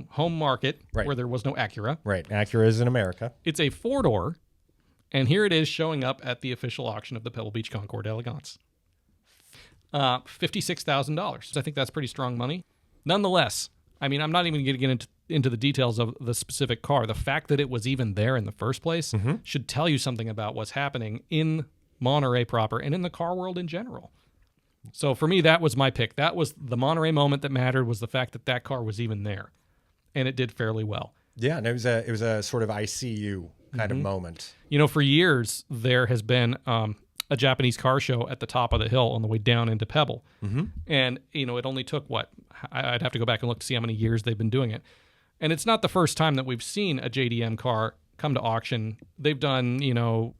home market where there was no Acura. Right. Acura is in America. It's a 4-door, and here it is showing up at the official auction of the Pebble Beach Concours d'Elegance. $56,000. I think that's pretty strong money. Nonetheless, I mean, I'm not even going to get into the details of the specific car. The fact that it was even there in the first place should tell you something about what's happening in Monterey proper and in the car world in general. So for me, that was my pick. That was the Monterey moment that mattered, was the fact that that car was even there, and it did fairly well. Yeah, and it was a sort of ICU kind of moment. For years there has been a Japanese car show at the top of the hill on the way down into Pebble, and it only took I'd have to go back and look to see how many years they've been doing it. And it's not the first time that we've seen a JDM car come to auction. They've done, Toyota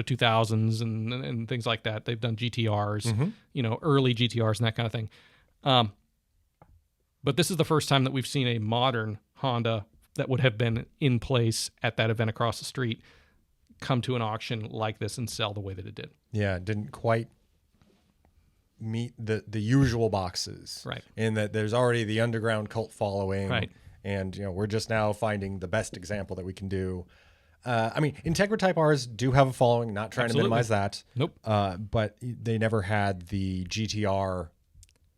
2000s and things like that. They've done GTRs, early GTRs and that kind of thing. But this is the first time that we've seen a modern Honda that would have been in place at that event across the street come to an auction like this and sell the way that it did. Yeah, it didn't quite meet the usual boxes, right? In that there's already the underground cult following, right? And we're just now finding the best example that we can do. Integra Type R's do have a following. Not trying Absolutely. to minimize that. Nope. But they never had the GTR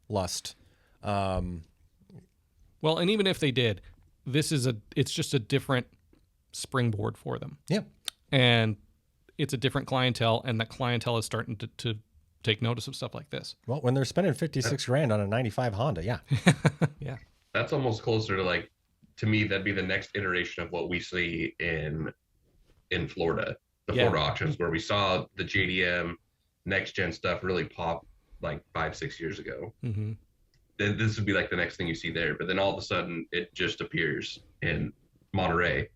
lust. Well, and even if they did, it's just a different springboard for them. Yeah. And it's a different clientele, and that clientele is starting to take notice of stuff like this. Well, when they're spending $56,000 on a 95 Honda, yeah. Yeah. That's almost closer to to me, that'd be the next iteration of what we see in Florida, the Florida auctions, where we saw the JDM next gen stuff really pop 5-6 years ago. Mm-hmm. Then this would be the next thing you see there. But then all of a sudden it just appears in Monterey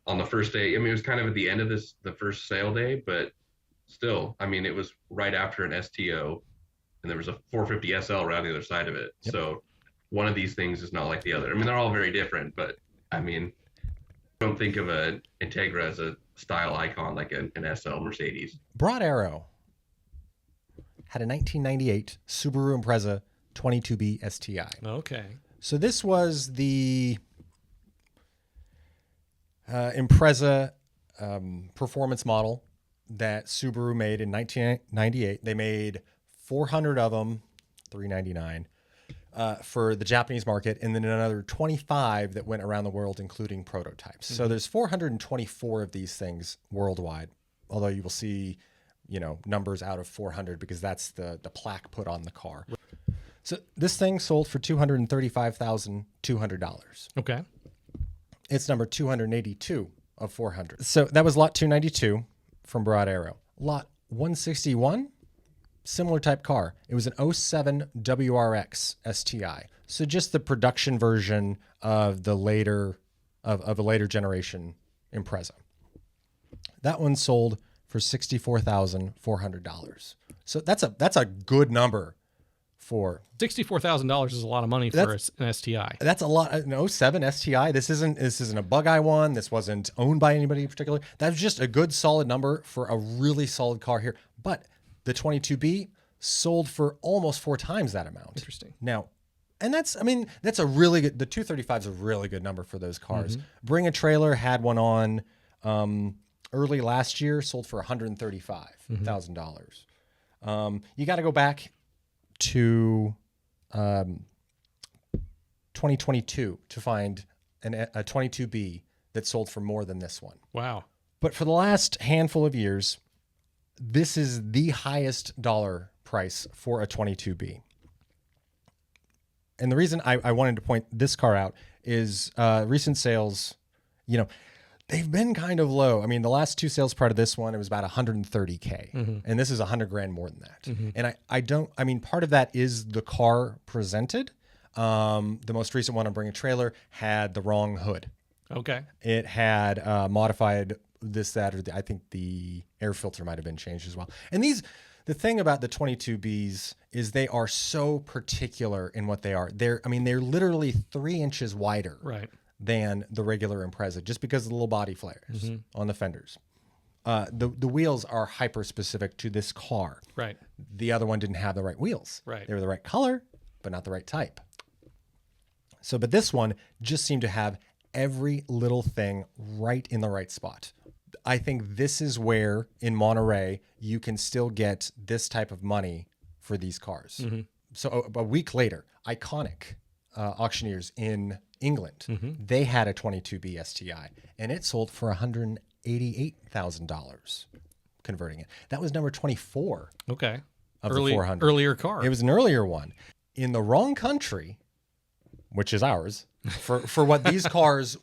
on the first day. I mean, it was kind of at the end of the first sale day, but still, it was right after an STO, and there was a 450 SL right on the other side of it. Yep. So one of these things is not like the other. They're all very different, but don't think of an Integra as a style icon like an SL Mercedes. Broad Arrow had a 1998 Subaru Impreza 22B STI. Okay. So this was the Impreza performance model that Subaru made in 1998. They made 400 of them, $399, for the Japanese market, and then another 25 that went around the world, including prototypes. Mm-hmm. So there's 424 of these things worldwide, although you will see, numbers out of 400 because that's the plaque put on the car. So this thing sold for $235,200. Okay. It's number 282 of 400. So that was lot 292 from Broad Arrow. Lot 161, similar type car. It was an 07 WRX STI. So just the production version of the later of a later generation Impreza. That one sold for $64,400. So that's a good number. For $64,000 is a lot of money for an STI. That's a lot. An 07 STI. This isn't a bug eye one. This wasn't owned by anybody in particular. That's just a good solid number for a really solid car here. But the 22B sold for almost 4 times that amount. Interesting. Now, and that's a really good. The 235 is a really good number for those cars. Mm-hmm. Bring a Trailer had one on early last year, sold for $135,000. You got to go back to 2022 to find a 22B that sold for more than this one. Wow. But for the last handful of years, this is the highest dollar price for a 22B. And the reason I wanted to point this car out is recent sales, they've been kind of low. I mean, the last 2 sales prior to this one, it was about $130K. Mm-hmm. And this is $100,000 more than that. Mm-hmm. And part of that is the car presented. The most recent one on Bring a Trailer had the wrong hood. Okay. It had modified this, that, or I think the air filter might have been changed as well. And the thing about the 22Bs is they are so particular in what they are. They're literally 3 inches wider. Right. Than the regular Impreza, just because of the little body flares on the fenders. The wheels are hyper specific to this car. Right. The other one didn't have the right wheels. Right. They were the right color, but not the right type. So, but this one just seemed to have every little thing right in the right spot. I think this is where in Monterey you can still get this type of money for these cars. Mm-hmm. So a week later, Iconic auctioneers in England, they had a 22B STI, and it sold for $188,000, converting it. That was number 24. Okay. Of the 400. Earlier car. It was an earlier one. In the wrong country, which is ours, for what these cars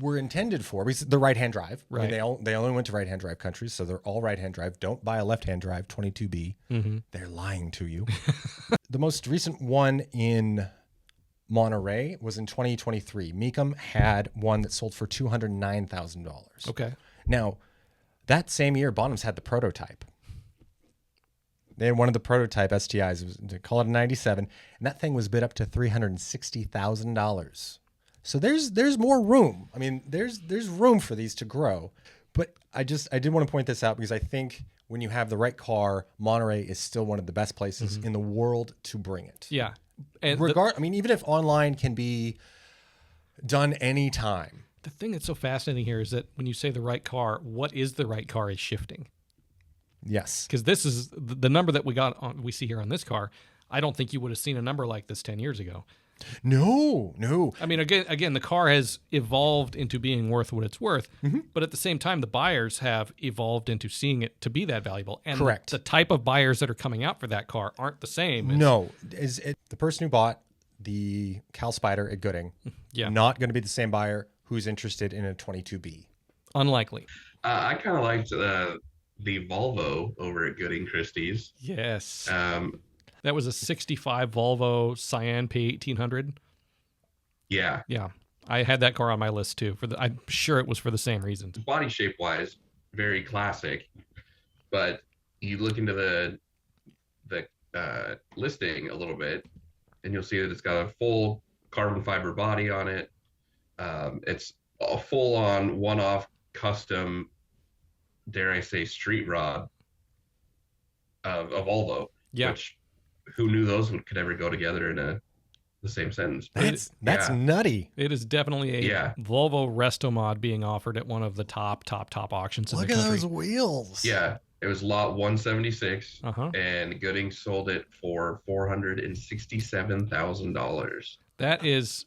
were intended for, because the right-hand drive. Right. I mean, they only went to right-hand drive countries, so they're all right-hand drive. Don't buy a left-hand drive 22B. Mm-hmm. They're lying to you. The most recent one in Monterey was in 2023. Mecum had one that sold for $209,000. Okay. Now, that same year, Bonhams had the prototype. They had one of the prototype STIs. It was, they call it a 97, and that thing was bid up to $360,000. So there's more room. I mean, there's room for these to grow. But I did want to point this out because I think when you have the right car, Monterey is still one of the best places in the world to bring it. Yeah. And I mean, even if online can be done anytime. the thing that's so fascinating here is that when you say the right car, what is the right car is shifting. Yes. Because this is the number that we see here on this car. I don't think you would have seen a number like this 10 years ago. No. I mean, again, the car has evolved into being worth what it's worth, but at the same time, the buyers have evolved into seeing it to be that valuable. And Correct. the type of buyers that are coming out for that car aren't the same. No. Is it the person who bought the Cal Spider at Gooding? Yeah. Not going to be the same buyer who's interested in a 22B. Unlikely. I kind of liked the Volvo over at Gooding Christie's. Yes. That was a 65 Volvo Cyan P1800. Yeah. Yeah. I had that car on my list too. I'm sure it was for the same reason. Body shape wise, very classic. But you look into the listing a little bit, and you'll see that it's got a full carbon fiber body on it. It's a full-on one-off custom, dare I say, street rod of a Volvo. Yeah. Which, who knew those could ever go together in the same sentence? That's Yeah. nutty. It is definitely a Volvo Resto Mod being offered at one of the top auctions in the Look at country. those wheels. Yeah, it was lot 176, Uh-huh. and Gooding sold it for $467,000. That is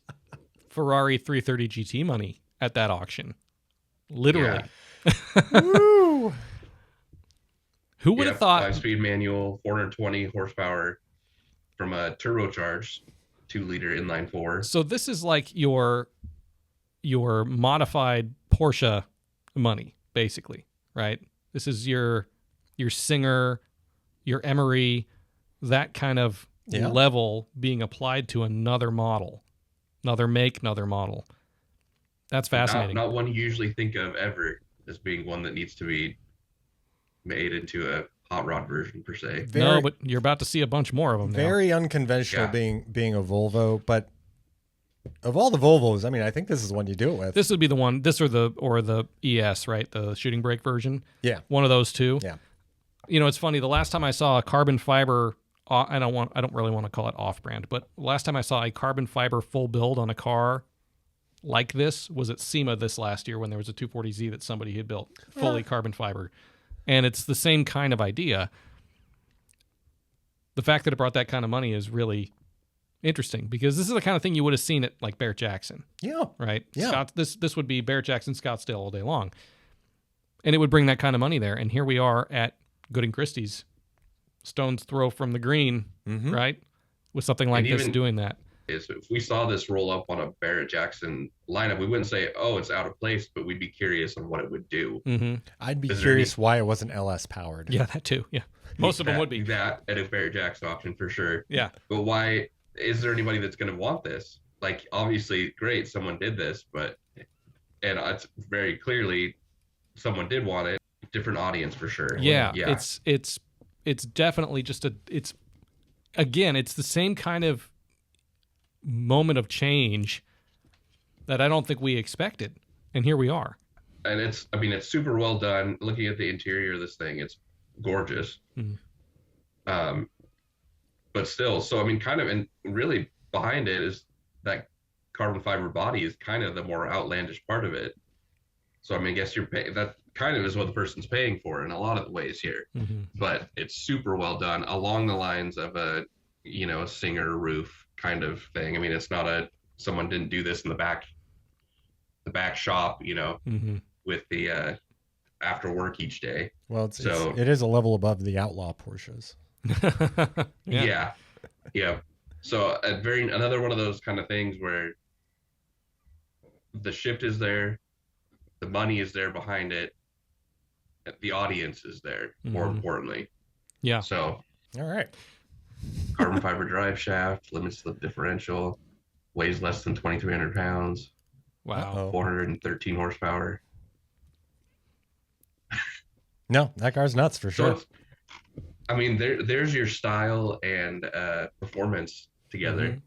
Ferrari 330 GT money at that auction. Literally. Woo. Who would have thought? 5-speed manual, 420 horsepower from a turbocharged 2-liter inline 4. So this is like your modified Porsche money, basically, right? This is your Singer, your Emery, that kind of level being applied to another model, another make, another model. That's fascinating. Not one you usually think of ever as being one that needs to be made into a hot rod version per se. No, but you're about to see a bunch more of them now. Very unconventional being a Volvo, but of all the Volvos, I mean, I think this is the one you do it with. This would be the one, or the ES, right? The shooting brake version. Yeah. One of those two. Yeah. You know, it's funny. The last time I saw a carbon fiber, I don't really want to call it off-brand, but last time I saw a carbon fiber full build on a car like this was at SEMA this last year when there was a 240Z that somebody had built fully carbon fiber. And it's the same kind of idea. The fact that it brought that kind of money is really interesting because this is the kind of thing you would have seen at like Barrett-Jackson. Yeah. Right? Yeah. This would be Barrett-Jackson Scottsdale all day long. And it would bring that kind of money there. And here we are at Gooding Christie's, stone's throw from the green, right? With something like this doing that. If we saw this roll up on a Barrett-Jackson lineup, we wouldn't say, oh, it's out of place, but we'd be curious on what it would do. Mm-hmm. I'd be curious why it wasn't LS powered. Yeah, that too. Yeah. Most of them would be. That at a Barrett-Jackson auction for sure. Yeah. But why is there anybody that's going to want this? Like, obviously, great, someone did this, and it's very clearly someone did want it. Different audience for sure. Yeah. It's definitely just it's the same kind of moment of change that I don't think we expected, and here we are. And it's super well done. Looking at the interior of this thing, it's gorgeous. But still, so I mean, kind of, and really behind it is that carbon fiber body is kind of the more outlandish part of it. So I mean, I guess that kind of is what the person's paying for in a lot of the ways here. But it's super well done along the lines of a Singer roof kind of thing. I mean, it's not someone didn't do this in the back shop, with the after work each day. Well, it is a level above the outlaw Porsches. Yeah. So another one of those kind of things where the shift is there, the money is there behind it, the audience is there, more importantly. Yeah. So all right. Carbon fiber drive shaft, limits the differential. weighs less than 2,300 pounds, Wow. Uh-oh. 413 horsepower. No, that car's nuts for So sure. it's, I mean, there's your style and performance Hmm. together,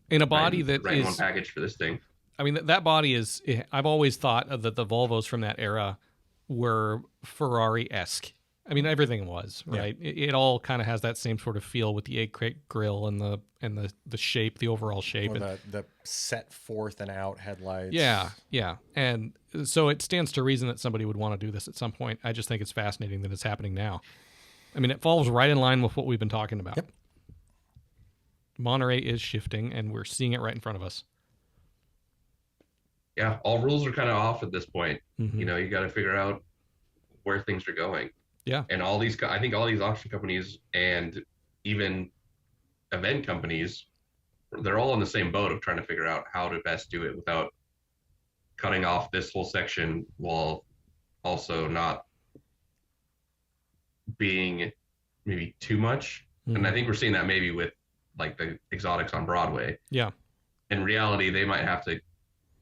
In a right? body that Right in one is, package for this thing. I mean, that body is, I've always thought that the Volvos from that era were Ferrari-esque. I mean, everything was, right? It all kind of has that same sort of feel with the egg crate grill and the shape, the overall shape. Or And the set forth and out headlights. yeah. And so it stands to reason that somebody would want to do this at some point. I just think it's fascinating that it's happening now. I mean, it falls right in line with what we've been talking about. Yep. Monterey is shifting, and we're seeing it right in front of us. Yeah, all rules are kind of off at this point. Mhm. You know, you got to figure out where things are going. Yeah. And I think all these auction companies and even event companies, they're all in the same boat of trying to figure out how to best do it without cutting off this whole section while also not being maybe too much. And I think we're seeing that maybe with like the exotics on Broadway. Yeah. In reality, they might have to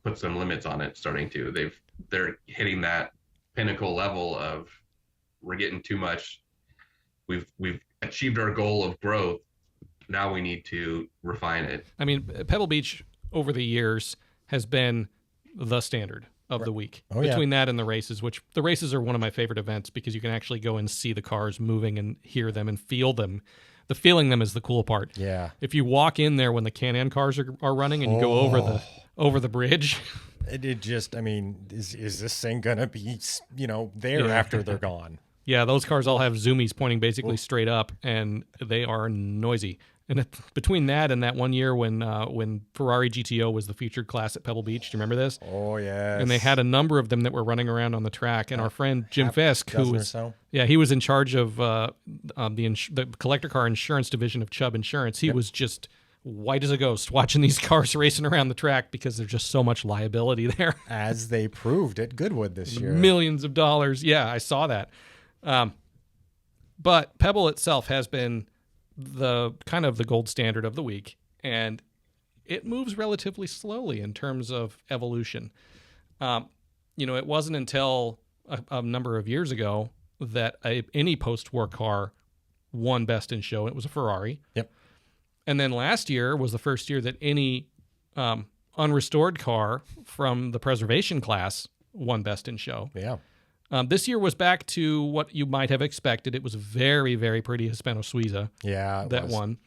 put some limits on it starting to. They're hitting that pinnacle level of we're getting too much. We've achieved our goal of growth. Now we need to refine it. I mean, Pebble Beach over the years has been the standard of the week. Oh, yeah. Between that and the races, which the races are one of my favorite events because you can actually go and see the cars moving and hear them and feel them. The feeling them is the cool part. Yeah. If you walk in there when the Can-Am cars are running and you go over the bridge, It just, I mean, is this thing gonna be, there Yeah. after they're gone? yeah, those cars all have zoomies pointing basically straight up, and they are noisy. And between that and that one year when Ferrari GTO was the featured class at Pebble Beach, do you remember this? Oh yeah. And they had a number of them that were running around on the track. And our friend Jim Fisk, who dozen or was so. he was in charge of the collector car insurance division of Chubb Insurance. He was just white as a ghost watching these cars racing around the track because there's just so much liability there. As they proved at Goodwood this year. Millions of dollars. Yeah, I saw that. But Pebble itself has been the kind of the gold standard of the week, and it moves relatively slowly in terms of evolution. It wasn't until a number of years ago that any post-war car won Best in Show. It was a Ferrari. Yep. And then last year was the first year that any unrestored car from the preservation class won Best in Show. Yeah. This year was back to what you might have expected. It was very, very pretty Hispano Suiza Yeah. that won.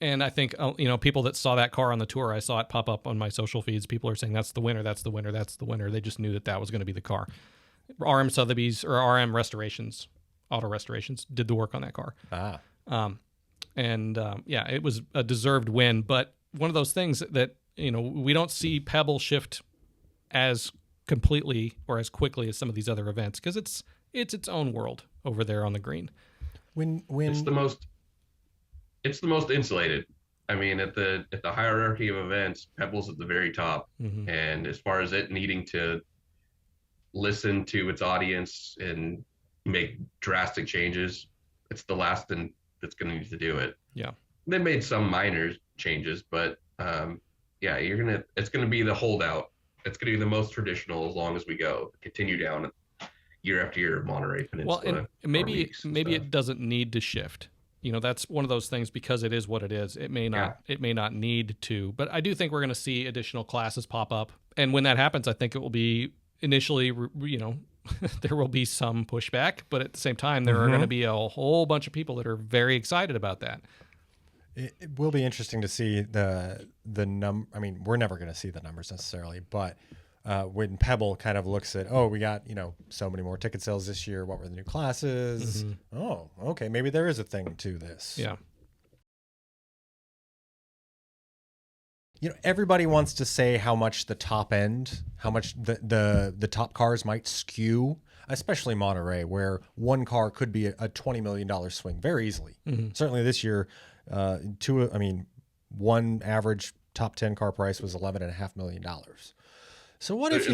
And I think, people that saw that car on the tour, I saw it pop up on my social feeds. People are saying, that's the winner, that's the winner, that's the winner. They just knew that was going to be the car. RM Sotheby's or RM Restorations, Auto Restorations, did the work on that car. It was a deserved win. But one of those things that, we don't see Pebble shift as completely or as quickly as some of these other events because it's its own world over there on the green. When It's the most insulated. I mean, at the hierarchy of events, Pebble's at the very top. Mm-hmm. And as far as it needing to listen to its audience and make drastic changes, it's the last thing that's going to need to do it. Yeah. They made some minor changes, but it's going to be the holdout. It's going to be the most traditional as long as we go. Continue down year after year of Monterey Peninsula. Well, and maybe it doesn't need to shift. That's one of those things because it is what it is. It may not need to, but I do think we're going to see additional classes pop up. And when that happens, I think it will be initially, there will be some pushback, but at the same time, there are going to be a whole bunch of people that are very excited about that. It will be interesting to see the number. I mean, we're never going to see the numbers necessarily, but when Pebble kind of looks at, we got, so many more ticket sales this year. What were the new classes? Mm-hmm. Oh, okay. Maybe there is a thing to this. Yeah. Everybody wants to say how much the top end, how much the top cars might skew, especially Monterey, where one car could be a $20 million swing very easily. Mm-hmm. Certainly this year, one average top 10 car price was $11.5 million. So what if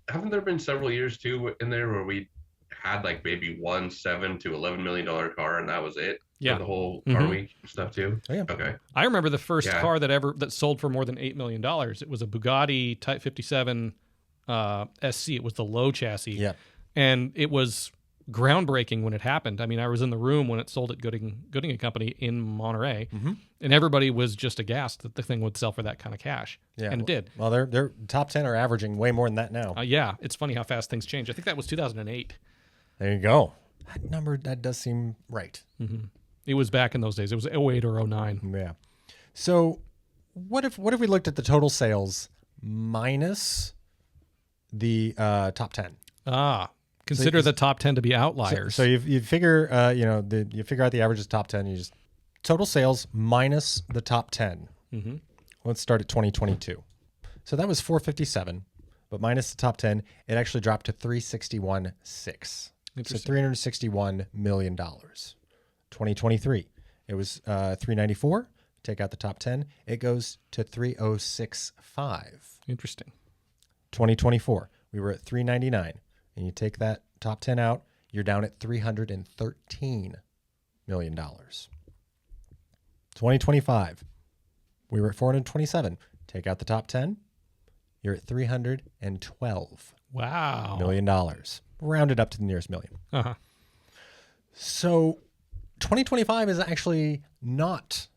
haven't there been several years too in there where we had like maybe one $7 to $11 million car, and that was it Yeah. for the whole car week stuff too. Oh, yeah. Okay. I remember the first Yeah. car that sold for more than $8 million. It was a Bugatti Type 57 SC. It was the low chassis. Yeah. And it was groundbreaking when it happened. I mean, I was in the room when it sold at Gooding and Company in Monterey, and everybody was just aghast that the thing would sell for that kind of cash. Yeah. And it did. Well, their top 10 are averaging way more than that now. Yeah, it's funny how fast things change. I think that was 2008. There you go. That number, that does seem right. It was back in those days. It was 08 or 09. Yeah. So what if we looked at the total sales minus the top 10? Consider the top 10 to be outliers. So you figure you figure out the average is top 10. You just total sales minus the top 10. Let's start at 2022. So that was 457, but minus the top 10, it actually dropped to 361.6. So $361 million. 2023, it was 394. Take out the top 10, it goes to 306.5. Interesting. 2024, we were at 399. And you take that top 10 out, you're down at $313 million. 2025, we were at 427. Take out the top 10, you're at $312 Wow. million. Rounded up to the nearest million. Uh-huh. So 2025 is actually not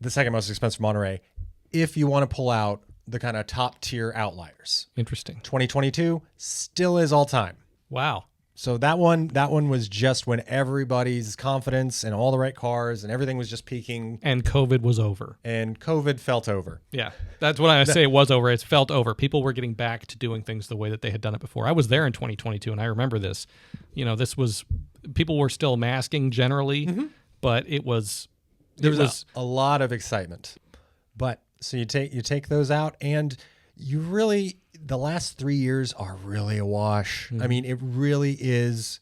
the second most expensive Monterey if you want to pull out the kind of top tier outliers. Interesting. 2022 still is all time. Wow. So that one was just when everybody's confidence and all the right cars and everything was just peaking, And COVID was over. and COVID felt over. Yeah. That's what I say. It was over. It's felt over. People were getting back to doing things the way that they had done it before. I was there in 2022 and I remember this. People were still masking generally, but there was a lot of excitement. But so you take those out, and you really, the last 3 years are really a wash. I mean, it really is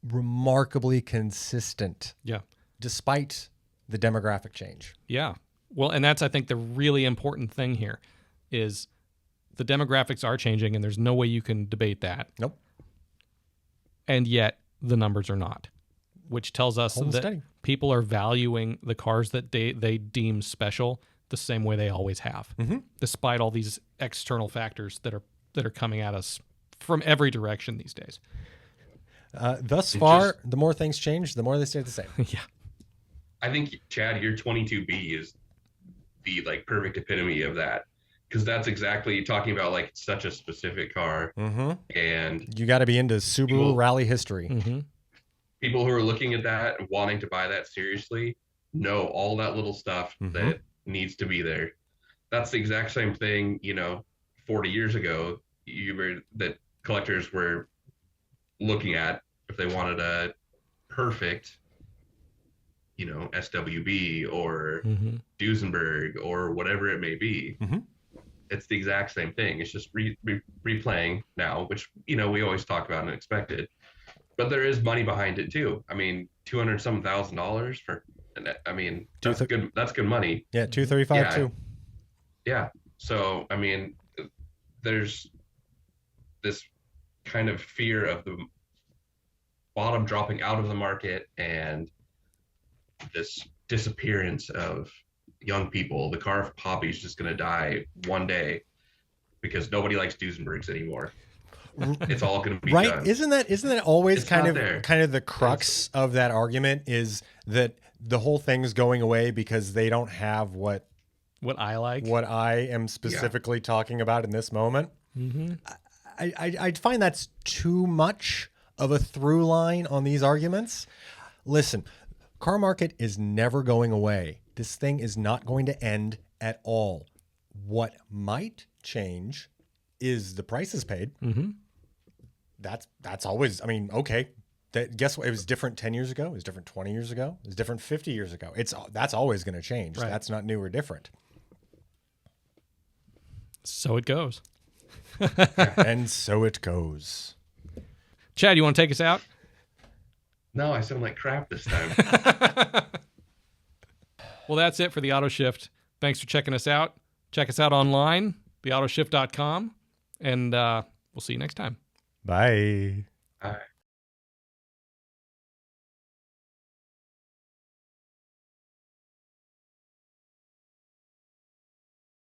remarkably consistent. Yeah. Despite the demographic change. Yeah. Well, and that's, I think, the really important thing here is the demographics are changing, and there's no way you can debate that. Nope. And yet the numbers are not, which tells us Holding that steady. people are valuing the cars that they deem special the same way they always have, despite all these external factors that are coming at us from every direction these days. Thus far, the more things change, the more they stay the same. Yeah. I think, Chad, your 22B is the like perfect epitome of that, because that's exactly talking about like such a specific car, and You got to be into Subaru rally history. people who are looking at that and wanting to buy that seriously know all that little stuff that needs to be there. That's the exact same thing, 40 years ago, that collectors were looking at if they wanted a perfect, SWB or Duesenberg or whatever it may be. It's the exact same thing. It's just replaying now, which, we always talk about and expected. But there is money behind it too. I mean, $200,000 for, that's good. That's good money. Yeah, 235 too. Yeah. So, there's this kind of fear of the bottom dropping out of the market and this disappearance of young people. The car hobby is just going to die one day because nobody likes Duesenbergs anymore. It's all going to be right. done. Isn't that always It's kind not of there. the crux of that argument, is that the whole thing's going away because they don't have what I like. what I am specifically talking about in this moment. I find that's too much of a through line on these arguments. Listen, car market is never going away. This thing is not going to end at all. What might change is the prices paid. That's always, okay. Guess what? It was different 10 years ago. It was different 20 years ago. It was different 50 years ago. That's always going to change. Right. That's not new or different. So it goes. And so it goes. Chad, you want to take us out? No, I sound like crap this time. Well, that's it for the Autoshift. Thanks for checking us out. Check us out online, theautoshift.com, and we'll see you next time. Bye. Bye.